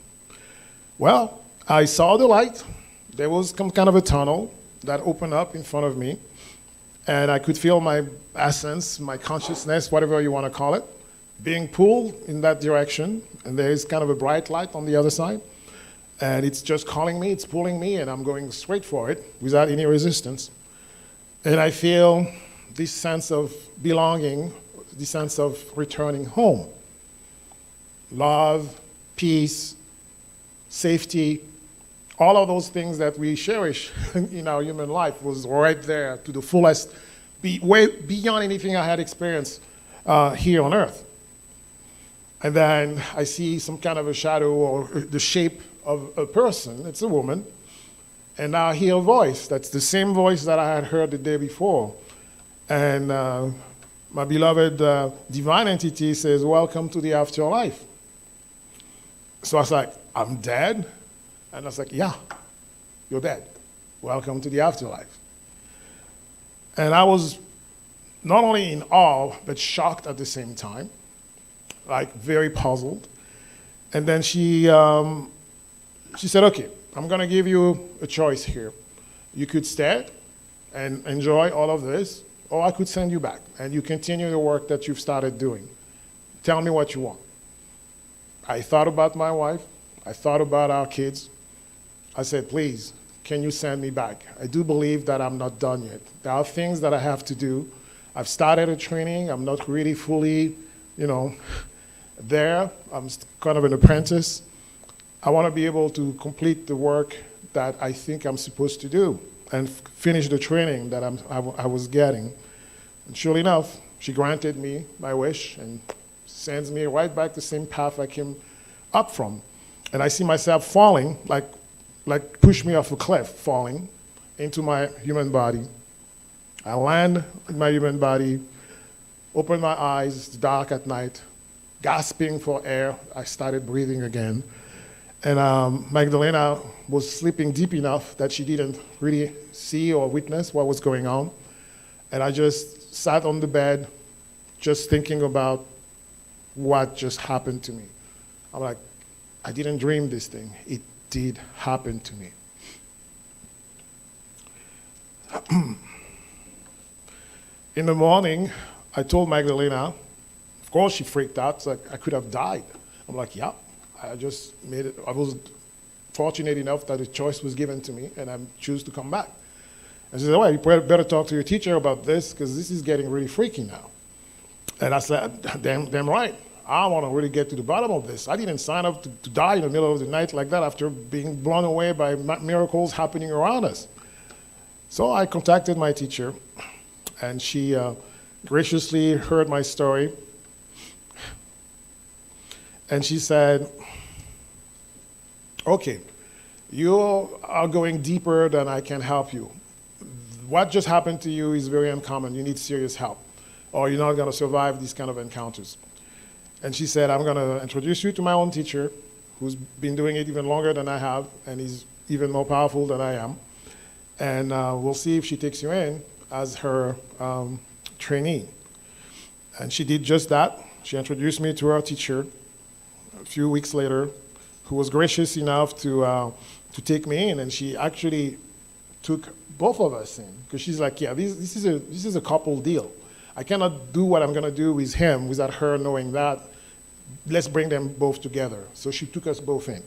Well, I saw the light. There was some kind of a tunnel that opened up in front of me. And I could feel my essence, my consciousness, whatever you want to call it, being pulled in that direction. And there is kind of a bright light on the other side. And it's just calling me, it's pulling me, and I'm going straight for it without any resistance. And I feel this sense of belonging, this sense of returning home. Love, peace, safety, all of those things that we cherish in our human life was right there to the fullest, way beyond anything I had experienced here on Earth. And then I see some kind of a shadow or the shape of a person. It's a woman. And now I hear a voice. That's the same voice that I had heard the day before. And my beloved divine entity says, "Welcome to the afterlife." So I was like, "I'm dead?" And I was like, "Yeah, you're dead. Welcome to the afterlife." And I was not only in awe, but shocked at the same time, like very puzzled. And then she said, "Okay, I'm going to give you a choice here. You could stay and enjoy all of this, or I could send you back, and you continue the work that you've started doing. Tell me what you want." I thought about my wife. I thought about our kids. I said, "Please, can you send me back? I do believe that I'm not done yet. There are things that I have to do. I've started a training. I'm not really fully, there. I'm kind of an apprentice. I want to be able to complete the work that I think I'm supposed to do and finish the training that I was getting." And surely enough, she granted me my wish and sends me right back the same path I came up from. And I see myself falling, like push me off a cliff, falling into my human body. I land in my human body, open my eyes, it's dark at night, gasping for air. I started breathing again. And Magdalena was sleeping deep enough that she didn't really see or witness what was going on. And I just sat on the bed, just thinking about what just happened to me. I'm like, I didn't dream this thing. It did happen to me. In the morning, I told Magdalena, of course she freaked out, so I could have died. I'm like, yeah, I just made it. I was fortunate enough that a choice was given to me, and I choose to come back. And she said, well, you better talk to your teacher about this, because this is getting really freaky now. And I said, damn right. I want to really get to the bottom of this. I didn't sign up to die in the middle of the night like that after being blown away by miracles happening around us. So I contacted my teacher, and she graciously heard my story. And she said, okay, you are going deeper than I can help you. What just happened to you is very uncommon. You need serious help, or you're not going to survive these kind of encounters. And she said, I'm going to introduce you to my own teacher, who's been doing it even longer than I have, and he's even more powerful than I am. And we'll see if she takes you in as her trainee. And she did just that. She introduced me to her teacher a few weeks later, who was gracious enough to take me in, and she actually took both of us in, because she's like, yeah, this is a couple deal. I cannot do what I'm going to do with him without her knowing that. Let's bring them both together. So she took us both in.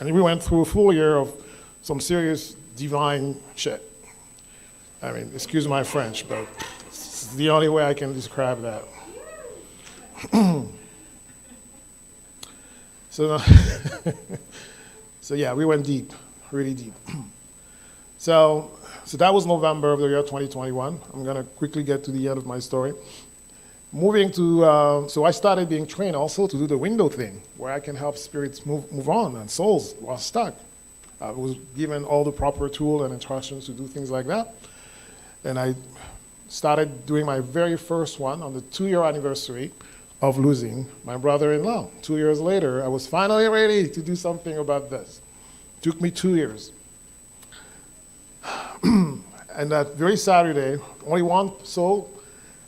And we went through a full year of some serious divine shit. I mean, excuse my French, but it's the only way I can describe that. So yeah, we went deep, really deep. So that was November of the year 2021. I'm going to quickly get to the end of my story. Moving to, so I started being trained also to do the window thing, where I can help spirits move on and souls who are stuck. I was given all the proper tools and instructions to do things like that. And I started doing my very first one on the 2-year anniversary of losing my brother-in-law. 2 years later, I was finally ready to do something about this. It took me 2 years. And that very Saturday, only one soul,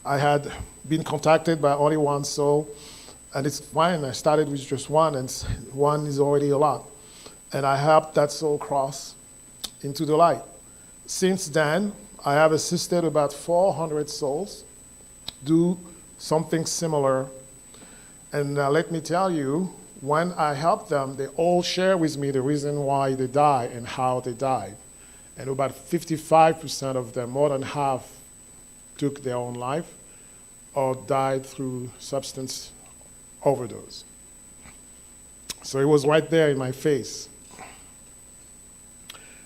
I had been contacted by only one soul, and it's fine. I started with just one, and one is already a lot. And I helped that soul cross into the light. Since then, I have assisted about 400 souls do something similar. And let me tell you, when I help them, they all share with me the reason why they died and how they died. And about 55% of them, more than half, took their own life or died through substance overdose. So it was right there in my face.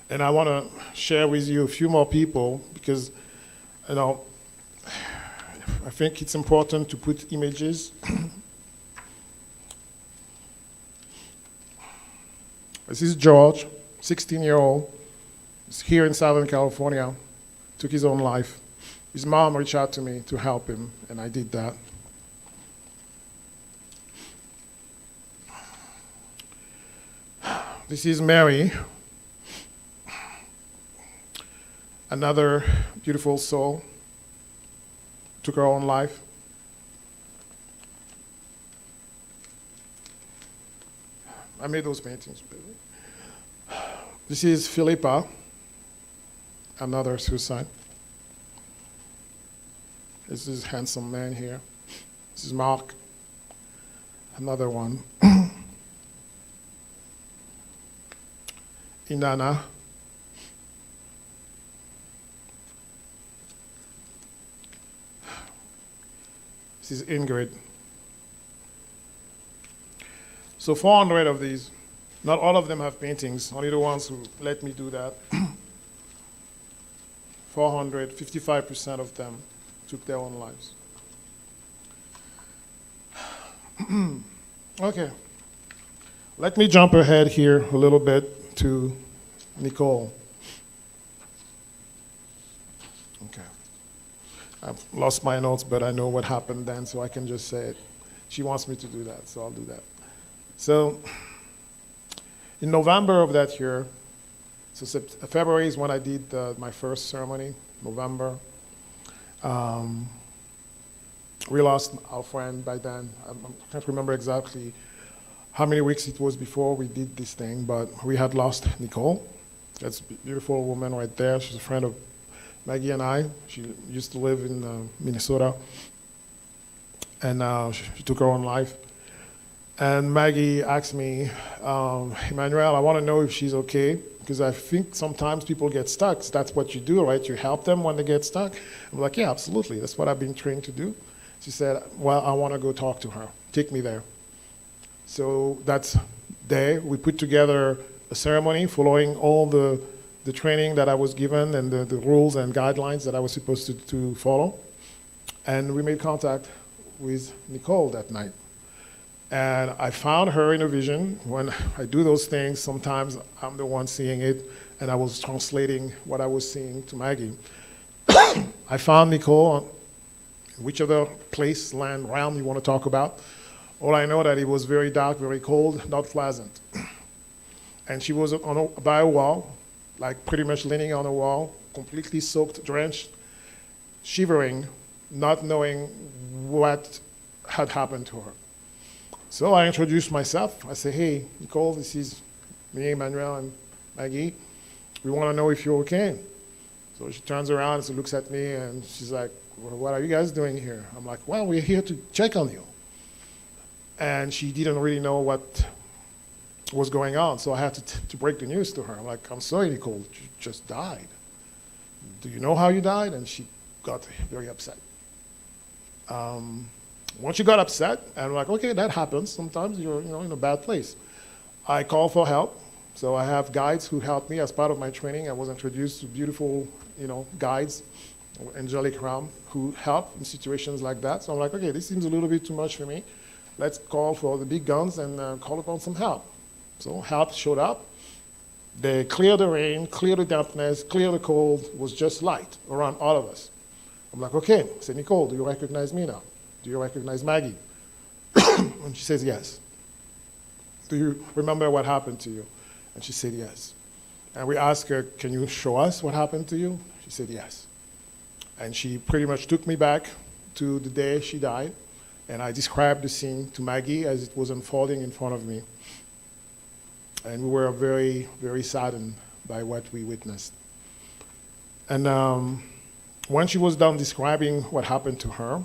And I want to share with you a few more people because, you know, I think it's important to put images. This is George, 16-year-old. He's here in Southern California, took his own life. His mom reached out to me to help him, and I did that. This is Mary, another beautiful soul, took her own life. I made those paintings. This is Philippa, another suicide. This is handsome man here. This is Mark, another one. Inanna. This is Ingrid. So 400 of these. Not all of them have paintings, only the ones who let me do that. 400, 55% of them took their own lives. Okay. Let me jump ahead here a little bit to Nicole. Okay. I've lost my notes, but I know what happened then, so I can just say it. She wants me to do that, so I'll do that. So, in November of that year, so February is when I did my first ceremony, November. We lost our friend by then. I can't remember exactly how many weeks it was before we did this thing, but we had lost Nicole. That's a beautiful woman right there. She's a friend of Maggie and I. She used to live in Minnesota, and she took her own life. And Maggie asked me, Emmanuel, I want to know if she's okay, because I think sometimes people get stuck. So that's what you do, right? You help them when they get stuck. I'm like, yeah, absolutely. That's what I've been trained to do. She said, well, I want to go talk to her. Take me there. So that day, we put together a ceremony following all the training that I was given and the rules and guidelines that I was supposed to follow. And we made contact with Nicole that night. And I found her in a vision. When I do those things, sometimes I'm the one seeing it, and I was translating what I was seeing to Maggie. I found Nicole, whichever place, land, realm you want to talk about. All I know that it was very dark, very cold, not pleasant. And she was by a wall, like pretty much leaning on a wall, completely soaked, drenched, shivering, not knowing what had happened to her. So I introduced myself. I say, hey, Nicole, this is me, Emmanuel, and Maggie. We want to know if you're okay. So she turns around and looks at me, and she's like, well, what are you guys doing here? I'm like, well, we're here to check on you. And she didn't really know what was going on, so I had to break the news to her. I'm like, I'm sorry, Nicole, you just died. Do you know how you died? And she got very upset. Once she got upset, and I'm like, okay, that happens. Sometimes you're in a bad place. I call for help. So I have guides who help me as part of my training. I was introduced to beautiful, guides, angelic realm, who help in situations like that. So I'm like, okay, this seems a little bit too much for me. Let's call for the big guns and call upon some help. So help showed up. They cleared the rain, cleared the dampness, cleared the cold. It was just light around all of us. I'm like, okay. I said, Nicole, do you recognize me now? Do you recognize Maggie? And she says, yes. Do you remember what happened to you? And she said, yes. And we asked her, can you show us what happened to you? She said, yes. And she pretty much took me back to the day she died, and I described the scene to Maggie as it was unfolding in front of me. And we were very, very saddened by what we witnessed. And when she was done describing what happened to her,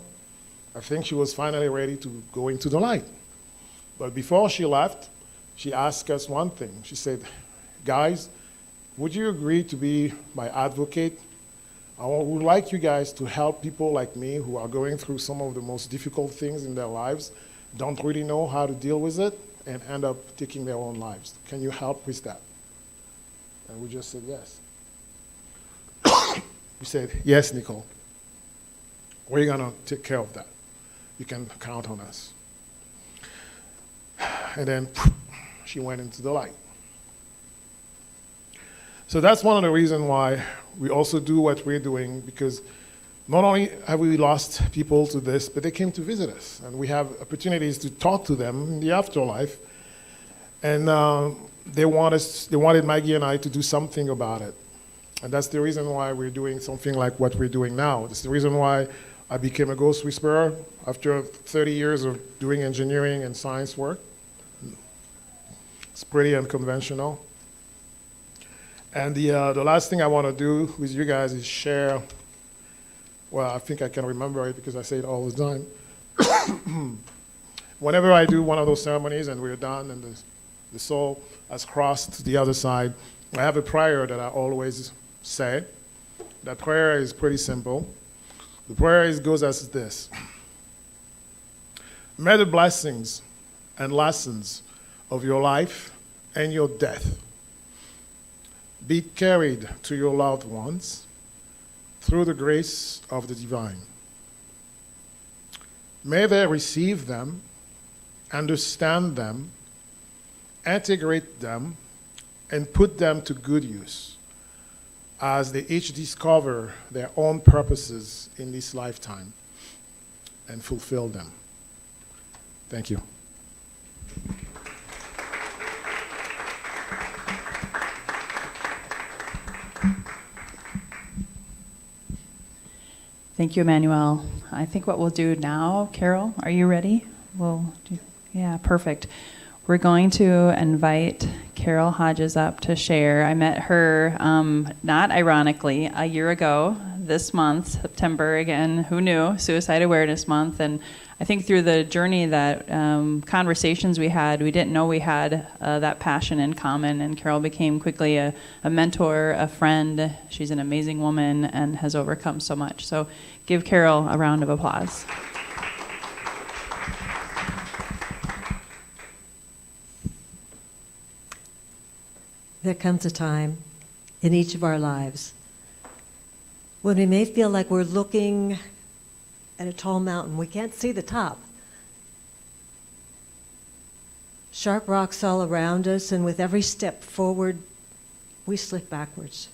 I think she was finally ready to go into the light. But before she left, she asked us one thing. She said, guys, would you agree to be my advocate? I would like you guys to help people like me who are going through some of the most difficult things in their lives, don't really know how to deal with it, and end up taking their own lives. Can you help with that? And we just said yes. We said, yes, Nicole. We're going to take care of that. You can count on us. And then she went into the light. So that's one of the reasons why we also do what we're doing, because not only have we lost people to this, but they came to visit us, and we have opportunities to talk to them in the afterlife. And they wanted Maggie and I to do something about it. And that's the reason why we're doing something like what we're doing now. That's the reason why I became a ghost whisperer after 30 years of doing engineering and science work. It's pretty unconventional. And the last thing I want to do with you guys is share, well, I think I can remember it because I say it all the time. Whenever I do one of those ceremonies and we're done and the soul has crossed to the other side, I have a prayer that I always say. That prayer is pretty simple. The prayer goes as this. May the blessings and lessons of your life and your death be carried to your loved ones through the grace of the divine. May they receive them, understand them, integrate them, and put them to good use as they each discover their own purposes in this lifetime and fulfill them. Thank you. Thank you, Emmanuel. I think what we'll do now, Carol, are you ready? Yeah, perfect. We're going to invite Carol Hodges up to share. I met her, not ironically, a year ago this month, September again, who knew, Suicide Awareness Month. And I think through the journey that conversations we had, we didn't know we had that passion in common. And Carol became quickly a mentor, a friend. She's an amazing woman and has overcome so much. So give Carol a round of applause. There comes a time in each of our lives when we may feel like we're looking at a tall mountain. We can't see the top. Sharp rocks all around us, and with every step forward, we slip backwards.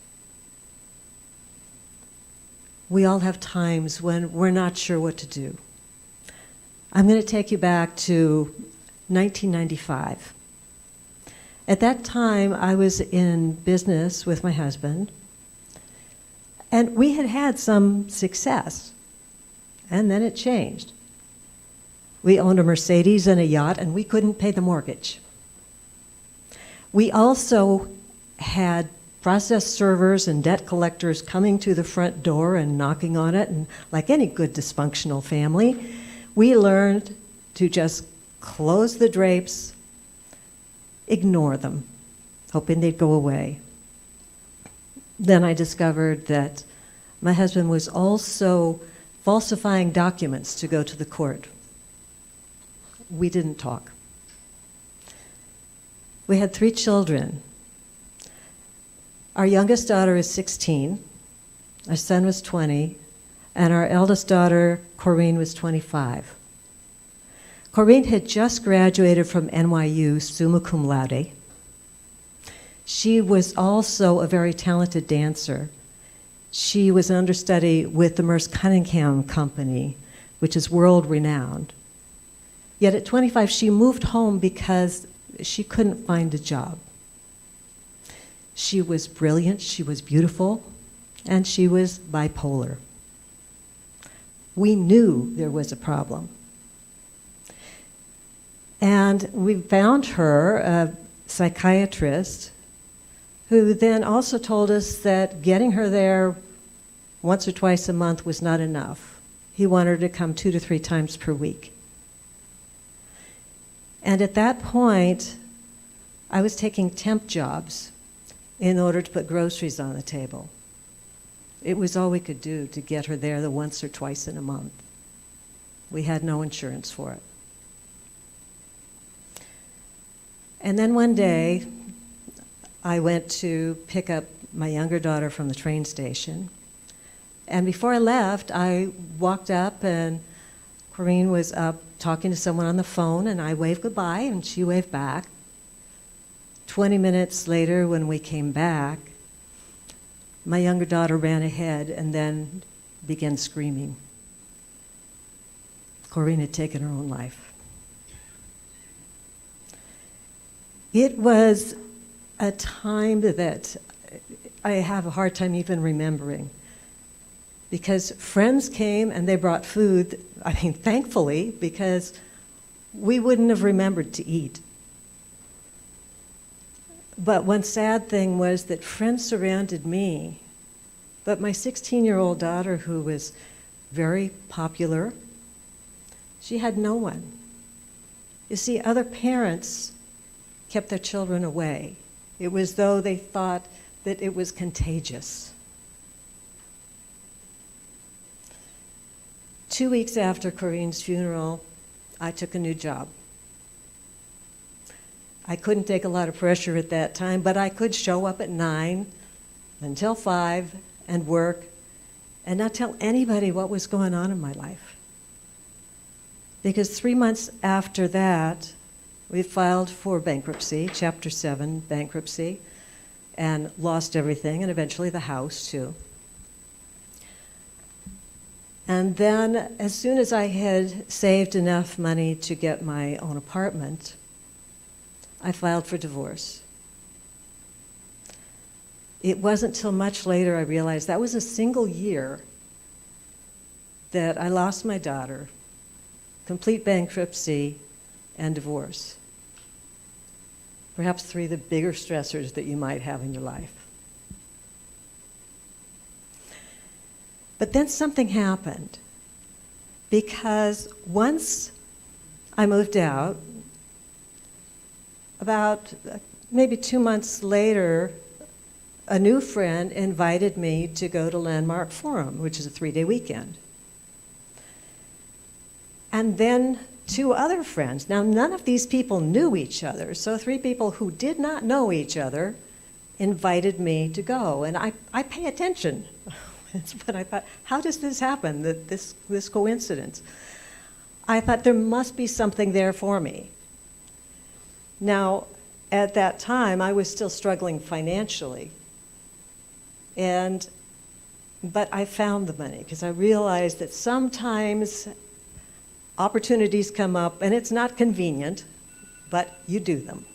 We all have times when we're not sure what to do. I'm going to take you back to 1995. At that time, I was in business with my husband, and we had had some success, and then it changed. We owned a Mercedes and a yacht, and we couldn't pay the mortgage. We also had process servers and debt collectors coming to the front door and knocking on it, and like any good dysfunctional family, we learned to just close the drapes, ignore them, hoping they'd go away. Then I discovered that my husband was also falsifying documents to go to the court. We didn't talk. We had 3 children. Our youngest daughter is 16, our son was 20, and our eldest daughter, Corrine, was 25. Corrine had just graduated from NYU summa cum laude. She was also a very talented dancer. She was an understudy with the Merce Cunningham Company, which is world-renowned. Yet at 25, she moved home because she couldn't find a job. She was brilliant, she was beautiful, and she was bipolar. We knew there was a problem. And we found her a psychiatrist who then also told us that getting her there once or twice a month was not enough. He wanted her to come 2 to 3 times per week. And at that point, I was taking temp jobs in order to put groceries on the table. It was all we could do to get her there the once or twice in a month. We had no insurance for it. And then one day, I went to pick up my younger daughter from the train station. And before I left, I walked up and Corrine was up talking to someone on the phone, and I waved goodbye and she waved back. 20 minutes later, when we came back, my younger daughter ran ahead and then began screaming. Corrine had taken her own life. It was a time that I have a hard time even remembering, because friends came and they brought food, thankfully, because we wouldn't have remembered to eat. But one sad thing was that friends surrounded me, but my 16-year-old daughter, who was very popular, she had no one. You see, other parents kept their children away. It was though they thought that it was contagious. 2 weeks after Corrine's funeral, I took a new job. I couldn't take a lot of pressure at that time, but I could show up at 9 until 5 and work and not tell anybody what was going on in my life. Because 3 months after that, we filed for bankruptcy, Chapter 7 bankruptcy, and lost everything, and eventually the house too. And then, as soon as I had saved enough money to get my own apartment, I filed for divorce. It wasn't till much later I realized that was a single year that I lost my daughter, complete bankruptcy, and divorce. Perhaps 3 of the bigger stressors that you might have in your life. But then something happened, because once I moved out, about maybe 2 months later, a new friend invited me to go to Landmark Forum, which is a 3-day weekend. And then 2 other friends. Now, none of these people knew each other, so 3 people who did not know each other invited me to go. And I pay attention But I thought, how does this happen, this coincidence? I thought there must be something there for me. Now, at that time, I was still struggling financially. But I found the money because I realized that sometimes opportunities come up and it's not convenient, but you do them.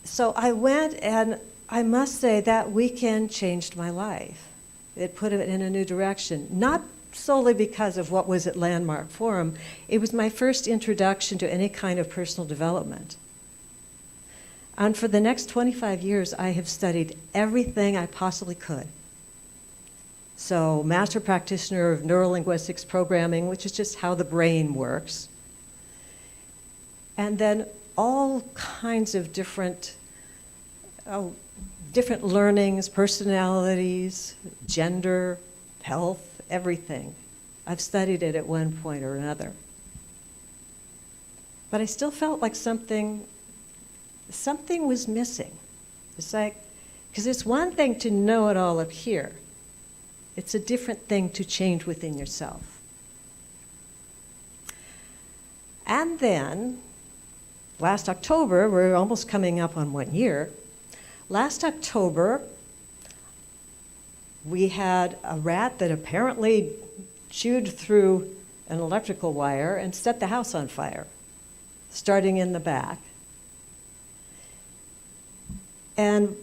So I went, and I must say that weekend changed my life. It put it in a new direction, not solely because of what was at Landmark Forum. It was my first introduction to any kind of personal development. And for the next 25 years, I have studied everything I possibly could. So, Master Practitioner of Neurolinguistics Programming, which is just how the brain works. And then all kinds of different learnings, personalities, gender, health, everything. I've studied it at one point or another. But I still felt like something was missing. It's like, because it's one thing to know it all up here. It's a different thing to change within yourself. And then, last October, we're almost coming up on 1 year. Last October, we had a rat that apparently chewed through an electrical wire and set the house on fire, starting in the back. And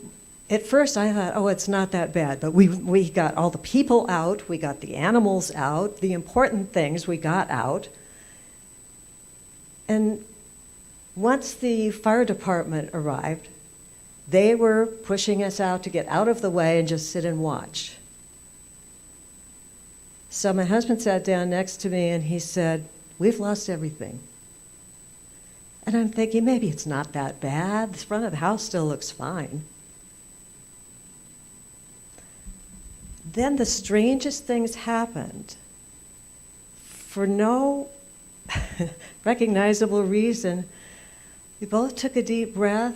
at first I thought, oh, it's not that bad. But we got all the people out, we got the animals out, the important things we got out. And once the fire department arrived, they were pushing us out to get out of the way and just sit and watch. So my husband sat down next to me and he said, we've lost everything. And I'm thinking, maybe it's not that bad. The front of the house still looks fine. Then the strangest things happened. For no recognizable reason, we both took a deep breath,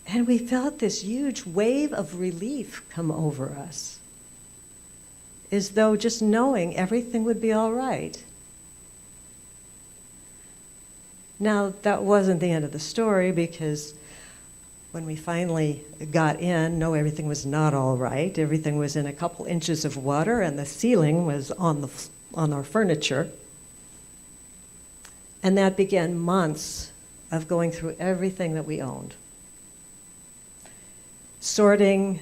and we felt this huge wave of relief come over us, as though just knowing everything would be all right. Now, that wasn't the end of the story, because when we finally got in, no, everything was not all right. Everything was in a couple inches of water, and the ceiling was on our furniture. And that began months of going through everything that we owned. Sorting,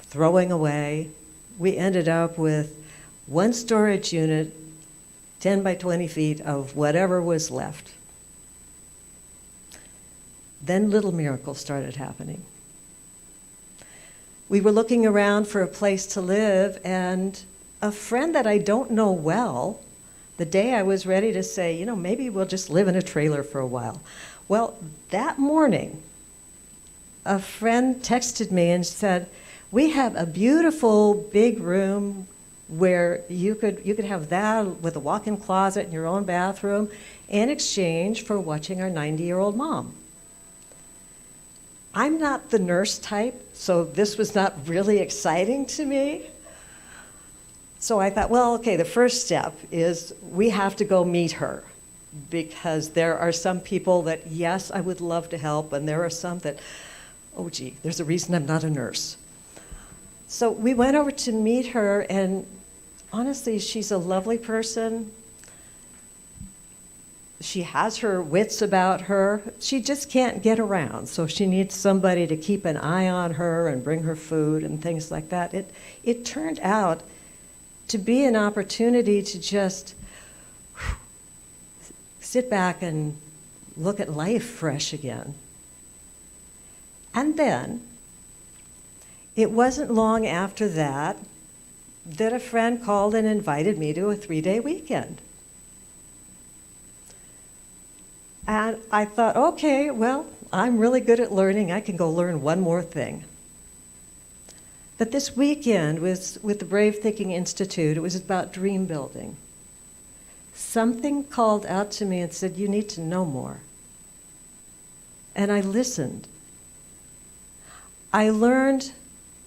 throwing away. We ended up with one storage unit, 10 by 20 feet of whatever was left. Then little miracles started happening. We were looking around for a place to live, and a friend that I don't know well, the day I was ready to say, maybe we'll just live in a trailer for a while. Well, that morning, a friend texted me and said, we have a beautiful big room where you could have that with a walk-in closet and your own bathroom in exchange for watching our 90-year-old mom. I'm not the nurse type, so this was not really exciting to me. So I thought, well, okay, the first step is we have to go meet her, because there are some people that, yes, I would love to help, and there are some that, oh, gee, there's a reason I'm not a nurse. So we went over to meet her, and honestly, she's a lovely person. She has her wits about her. She just can't get around, so she needs somebody to keep an eye on her and bring her food and things like that. It turned out to be an opportunity to just sit back and look at life fresh again. And then, it wasn't long after that a friend called and invited me to a 3-day weekend. And I thought, okay, well, I'm really good at learning. I can go learn one more thing. But this weekend was with the Brave Thinking Institute. It was about dream building. Something called out to me and said, you need to know more. And I listened. I learned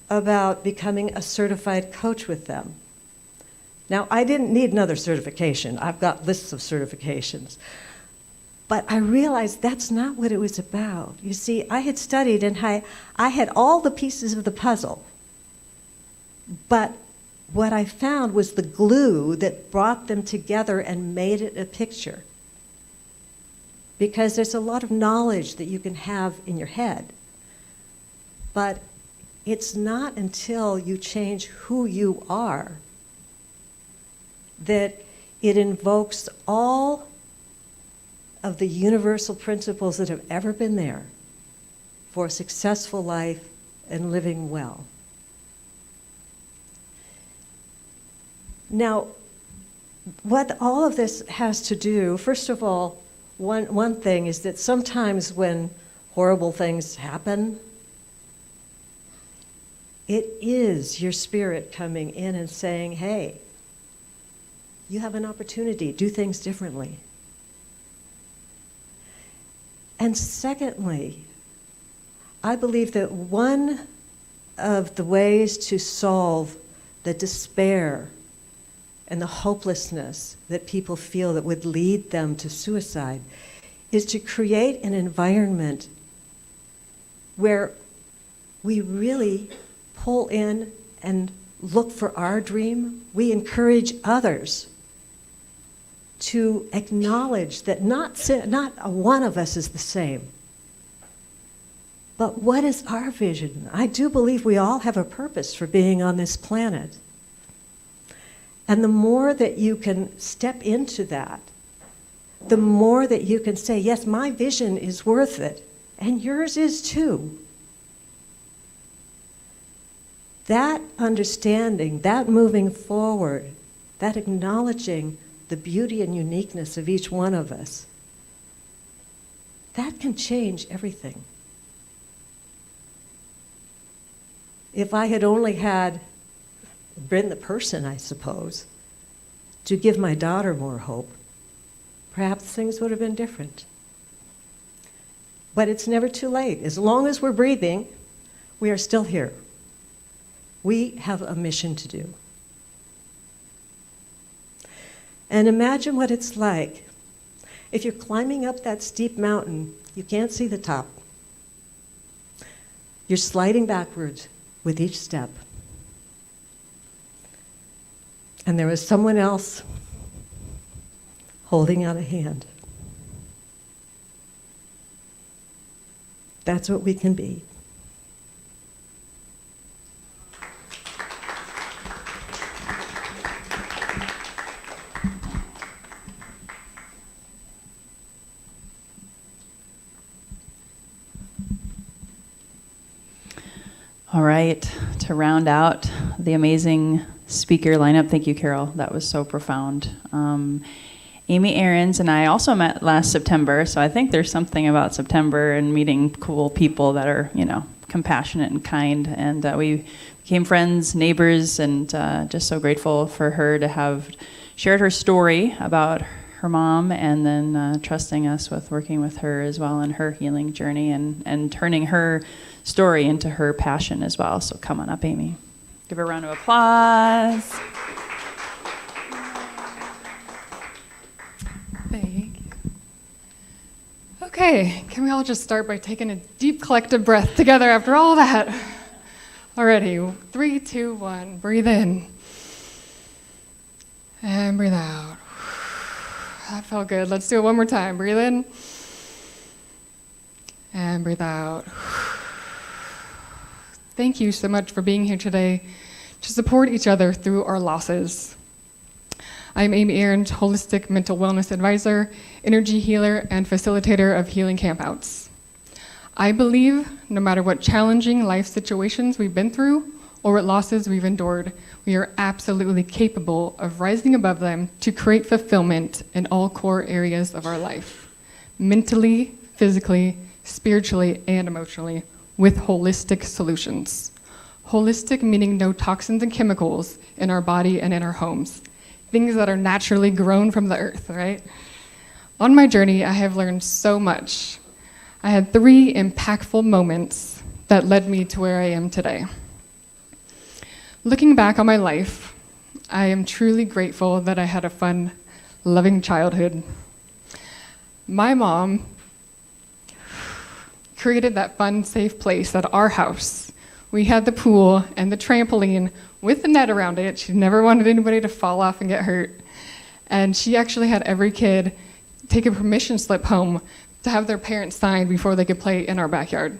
about becoming a certified coach with them. Now, I didn't need another certification. I've got lists of certifications. But I realized that's not what it was about. You see, I had studied and I had all the pieces of the puzzle. But what I found was the glue that brought them together and made it a picture. Because there's a lot of knowledge that you can have in your head. But it's not until you change who you are that it invokes all of the universal principles that have ever been there for a successful life and living well. Now, what all of this has to do, first of all, one thing is that sometimes when horrible things happen, it is your spirit coming in and saying, hey, you have an opportunity, do things differently. And secondly, I believe that one of the ways to solve the despair and the hopelessness that people feel that would lead them to suicide is to create an environment where we really pull in and look for our dream. We encourage others to acknowledge that not one of us is the same. But what is our vision? I do believe we all have a purpose for being on this planet. And the more that you can step into that, the more that you can say, yes, my vision is worth it, and yours is too. That understanding, that moving forward, that acknowledging the beauty and uniqueness of each one of us, that can change everything. If I had only had been the person, I suppose, to give my daughter more hope, perhaps things would have been different. But it's never too late. As long as we're breathing, we are still here. We have a mission to do. And imagine what it's like. If you're climbing up that steep mountain, you can't see the top. You're sliding backwards with each step. And there was someone else holding out a hand. That's what we can be. All right, to round out the amazing speaker lineup, thank you, Carol. That was so profound. Amy Aarons and I also met last September, so I think there's something about September and meeting cool people that are, compassionate and kind. And we became friends, neighbors, and just so grateful for her to have shared her story about her mom and then trusting us with working with her as well in her healing journey and turning her story into her passion as well. So come on up, Amy. Give her a round of applause. Thank you. Okay, can we all just start by taking a deep collective breath together after all that? Alrighty, 3, 2, 1, breathe in. And breathe out. That felt good. Let's do it one more time. Breathe in. And breathe out. Thank you so much for being here today to support each other through our losses. I'm Amy Aarons, Holistic Mental Wellness Advisor, Energy Healer, and Facilitator of Healing Campouts. I believe no matter what challenging life situations we've been through or what losses we've endured, we are absolutely capable of rising above them to create fulfillment in all core areas of our life, mentally, physically, spiritually, and emotionally, with holistic solutions. Holistic meaning no toxins and chemicals in our body and in our homes, things that are naturally grown from the earth, right? On my journey, I have learned so much. I had 3 impactful moments that led me to where I am today. Looking back on my life, I am truly grateful that I had a fun, loving childhood. My mom created that fun, safe place at our house. We had the pool and the trampoline with the net around it. She never wanted anybody to fall off and get hurt. And she actually had every kid take a permission slip home to have their parents sign before they could play in our backyard.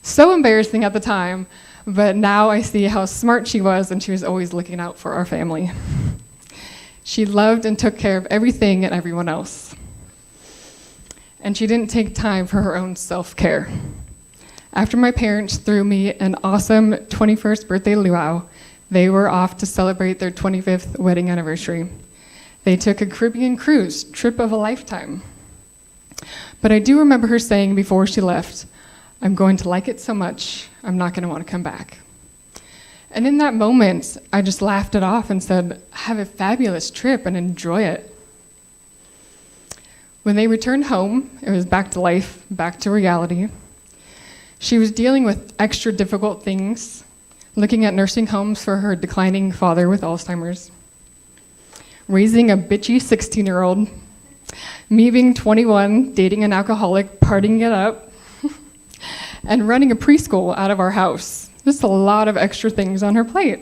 So embarrassing at the time, but now I see how smart she was, and she was always looking out for our family. She loved and took care of everything and everyone else. And she didn't take time for her own self-care. After my parents threw me an awesome 21st birthday luau, they were off to celebrate their 25th wedding anniversary. They took a Caribbean cruise, trip of a lifetime. But I do remember her saying before she left, "I'm going to like it so much, I'm not going to want to come back." And in that moment, I just laughed it off and said, "Have a fabulous trip and enjoy it." When they returned home, it was back to life, back to reality. She was dealing with extra difficult things, looking at nursing homes for her declining father with Alzheimer's, raising a bitchy 16-year-old, me being 21, dating an alcoholic, partying it up, and running a preschool out of our house. Just a lot of extra things on her plate.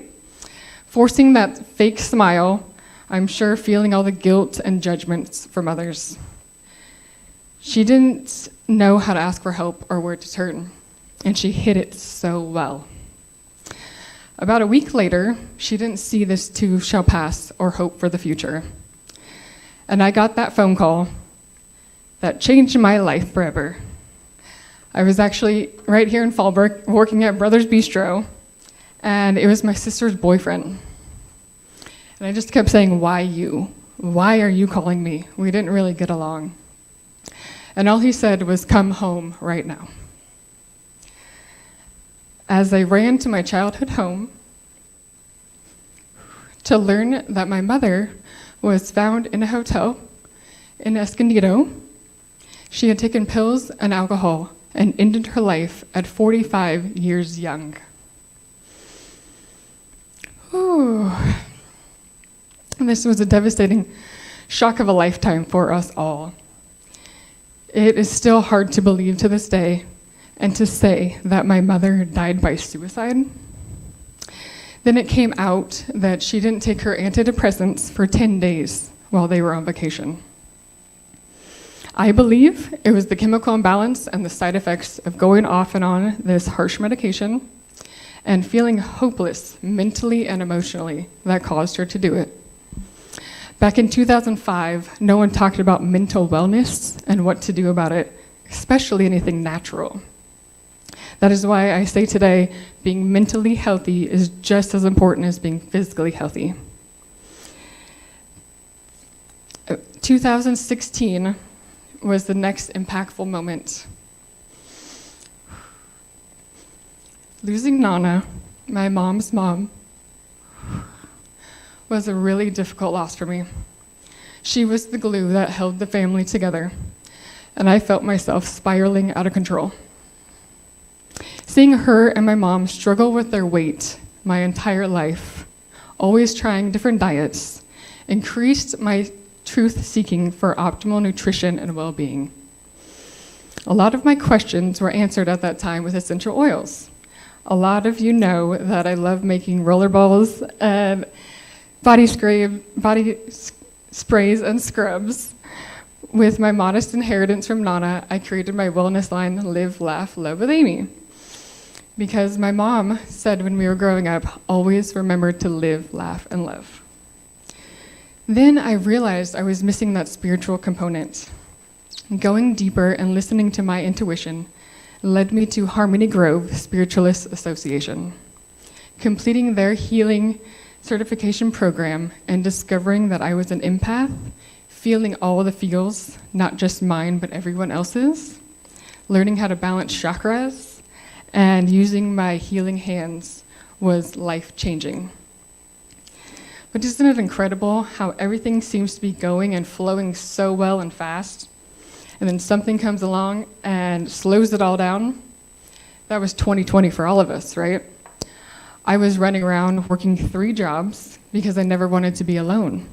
Forcing that fake smile, I'm sure feeling all the guilt and judgments from others. She didn't know how to ask for help or where to turn, and she hid it so well. About a week later, she didn't see this too shall pass or hope for the future. And I got that phone call that changed my life forever. I was actually right here in Fallbrook working at Brothers Bistro, and it was my sister's boyfriend. And I just kept saying, "Why you? Why are you calling me? We didn't really get along." And all he said was, "Come home right now." As I ran to my childhood home to learn that my mother was found in a hotel in Escondido, she had taken pills and alcohol and ended her life at 45 years young. Ooh. This was a devastating shock of a lifetime for us all. It is still hard to believe to this day, and to say that my mother died by suicide. Then it came out that she didn't take her antidepressants for 10 days while they were on vacation. I believe it was the chemical imbalance and the side effects of going off and on this harsh medication and feeling hopeless mentally and emotionally that caused her to do it. Back in 2005, no one talked about mental wellness and what to do about it, especially anything natural. That is why I say today, being mentally healthy is just as important as being physically healthy. 2016 was the next impactful moment. Losing Nana, my mom's mom, was a really difficult loss for me. She was the glue that held the family together, and I felt myself spiraling out of control. Seeing her and my mom struggle with their weight my entire life, always trying different diets, increased my truth-seeking for optimal nutrition and well-being. A lot of my questions were answered at that time with essential oils. A lot of you know that I love making rollerballs and body sprays and scrubs. With my modest inheritance from Nana, I created my wellness line, Live, Laugh, Love with Amy. Because my mom said when we were growing up, always remember to live, laugh, and love. Then I realized I was missing that spiritual component. Going deeper and listening to my intuition led me to Harmony Grove Spiritualist Association, completing their healing certification program and discovering that I was an empath, feeling all the feels, not just mine, but everyone else's, learning how to balance chakras, and using my healing hands was life-changing. But isn't it incredible how everything seems to be going and flowing so well and fast, and then something comes along and slows it all down? That was 2020 for all of us, right? I was running around working 3 jobs because I never wanted to be alone,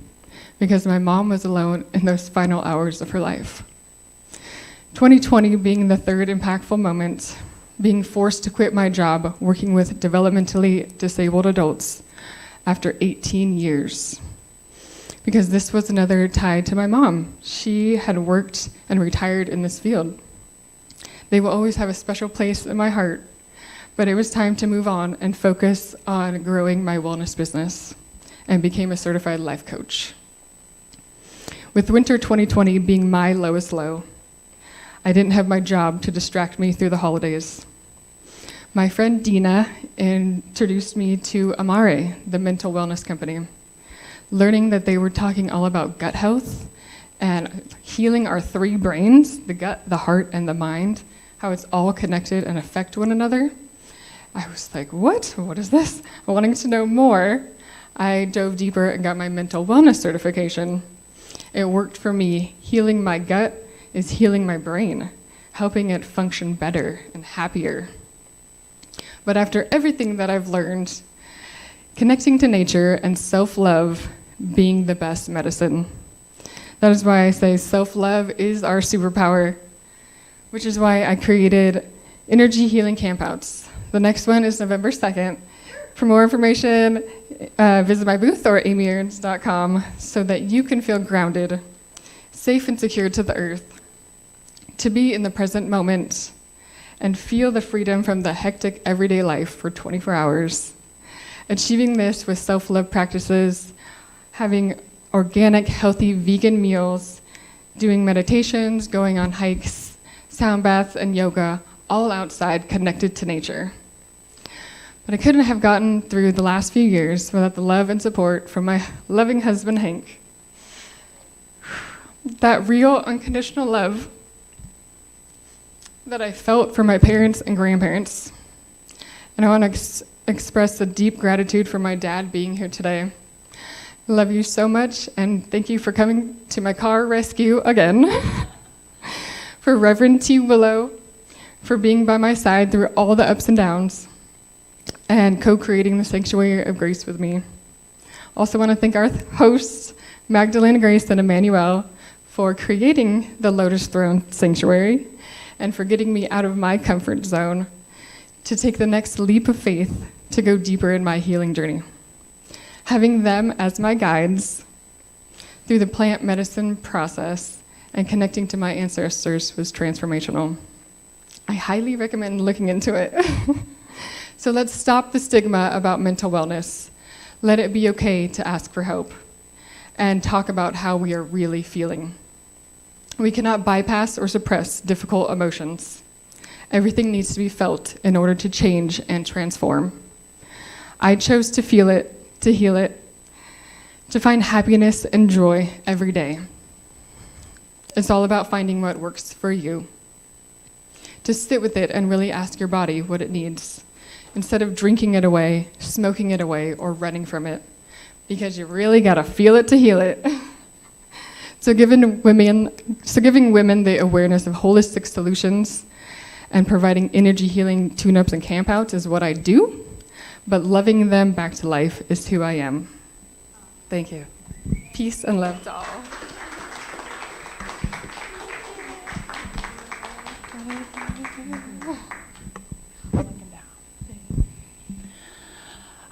because my mom was alone in those final hours of her life. 2020 being the third impactful moment, being forced to quit my job working with developmentally disabled adults after 18 years. Because this was another tie to my mom. She had worked and retired in this field. They will always have a special place in my heart, but it was time to move on and focus on growing my wellness business, and became a certified life coach. With winter 2020 being my lowest low, I didn't have my job to distract me through the holidays. My friend Dina introduced me to Amare, the mental wellness company. Learning that they were talking all about gut health and healing our 3 brains, the gut, the heart, and the mind, how it's all connected and affect one another. I was like, what? What is this? Wanting to know more, I dove deeper and got my mental wellness certification. It worked for me. Healing my gut is healing my brain, helping it function better and happier. But after everything that I've learned, connecting to nature and self-love being the best medicine. That is why I say self-love is our superpower, which is why I created Energy Healing Campouts. The next one is November 2nd. For more information, visit my booth or amyerns.com so that you can feel grounded, safe and secure to the earth, to be in the present moment, and feel the freedom from the hectic everyday life for 24 hours. Achieving this with self-love practices, having organic, healthy, vegan meals, doing meditations, going on hikes, sound baths, and yoga, all outside, connected to nature. But I couldn't have gotten through the last few years without the love and support from my loving husband, Hank. That real, unconditional love that I felt for my parents and grandparents. And I want to express a deep gratitude for my dad being here today. I love you so much, and thank you for coming to my car rescue again. For Reverend T. Willow, for being by my side through all the ups and downs, and co-creating the Sanctuary of Grace with me. Also want to thank our hosts, Magdalene Grace and Emmanuel, for creating the Lotus Throne Sanctuary, and for getting me out of my comfort zone to take the next leap of faith to go deeper in my healing journey. Having them as my guides through the plant medicine process and connecting to my ancestors was transformational. I highly recommend looking into it. So let's stop the stigma about mental wellness. Let it be okay to ask for help and talk about how we are really feeling. We cannot bypass or suppress difficult emotions. Everything needs to be felt in order to change and transform. I chose to feel it, to heal it, to find happiness and joy every day. It's all about finding what works for you. To sit with it and really ask your body what it needs, instead of drinking it away, smoking it away, or running from it, because you really gotta feel it to heal it. So giving women the awareness of holistic solutions and providing energy healing tune-ups and campouts is what I do, but loving them back to life is who I am. Thank you. Peace and love to all.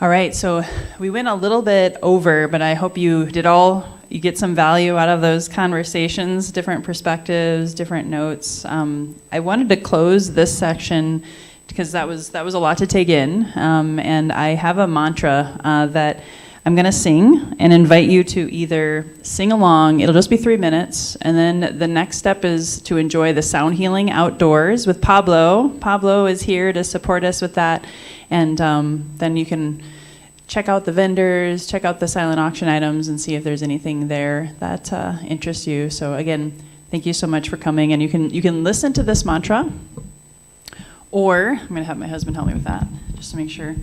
All right, so we went a little bit over, but I hope you get some value out of those conversations, different perspectives, different notes. I wanted to close this section because that was a lot to take in, and I have a mantra that I'm going to sing and invite you to either sing along. It'll just be 3 minutes, and then the next step is to enjoy the sound healing outdoors with Pablo. Pablo is here to support us with that, and then you can check out the vendors, check out the silent auction items, and see if there's anything there that interests you. So again, thank you so much for coming, and you can listen to this mantra, or I'm going to have my husband help me with that, just to make sure.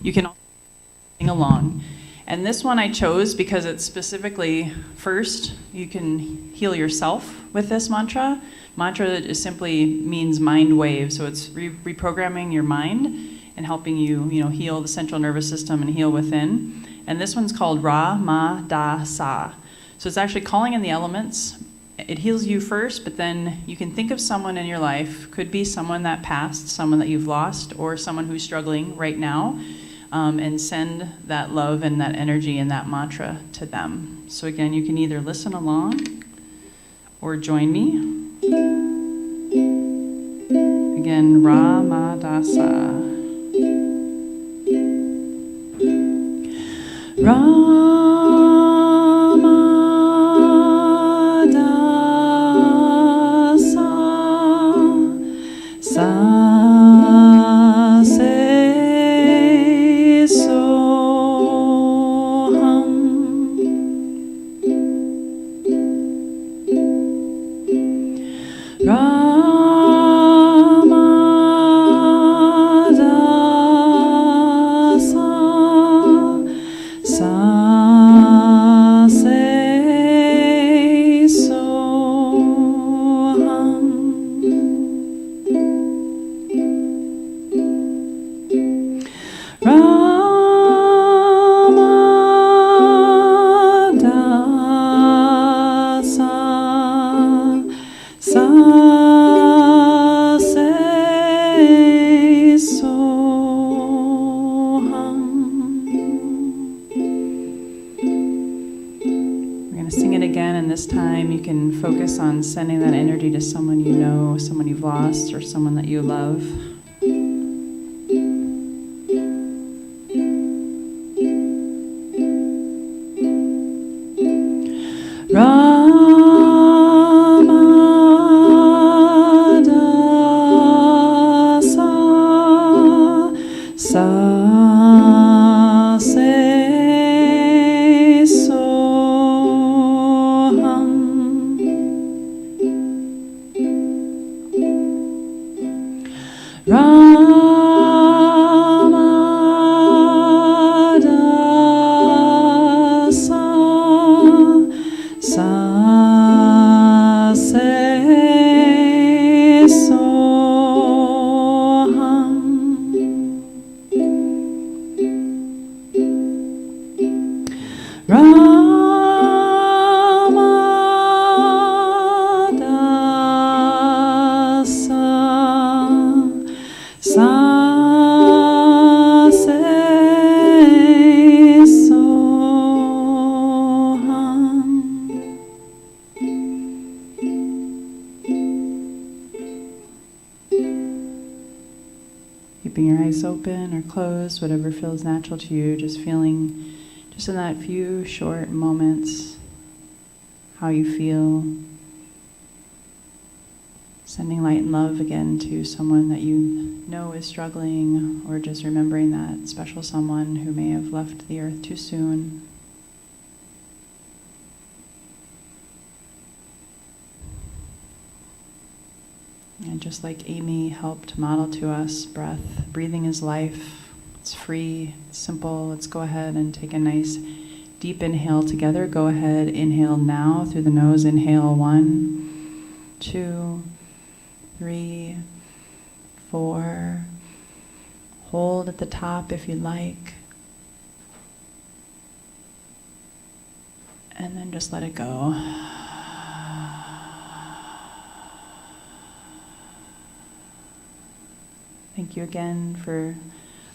You can also sing along. And this one I chose because it's specifically, first, you can heal yourself with this mantra. Mantra simply means mind wave, so it's reprogramming your mind. and helping you, heal the central nervous system and heal within. And this one's called Ra Ma Da Sa. So it's actually calling in the elements. It heals you first, but then you can think of someone in your life, could be someone that passed, someone that you've lost, or someone who's struggling right now, and send that love and that energy and that mantra to them. So again, you can either listen along or join me. Again, Ra Ma Da Sa. Ra focus on sending that energy to someone you know, someone you've lost, or someone that you love. Keeping your eyes open or closed, whatever feels natural to you, just feeling, just in that few short moments, how you feel. Sending light and love again to someone that you know is struggling, or just remembering that special someone who may have left the earth too soon. And just like Amy helped model to us, breathing is life. It's free, it's simple. Let's go ahead and take a nice deep inhale together. Go ahead, inhale now through the nose. Inhale 1, 2, 3, 4. Hold at the top if you like. And then just let it go. Thank you again for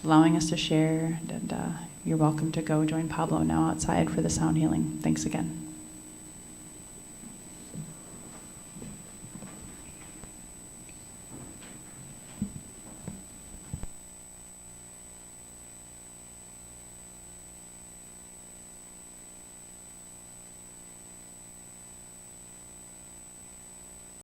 allowing us to share, and you're welcome to go join Pablo now outside for the sound healing. Thanks again.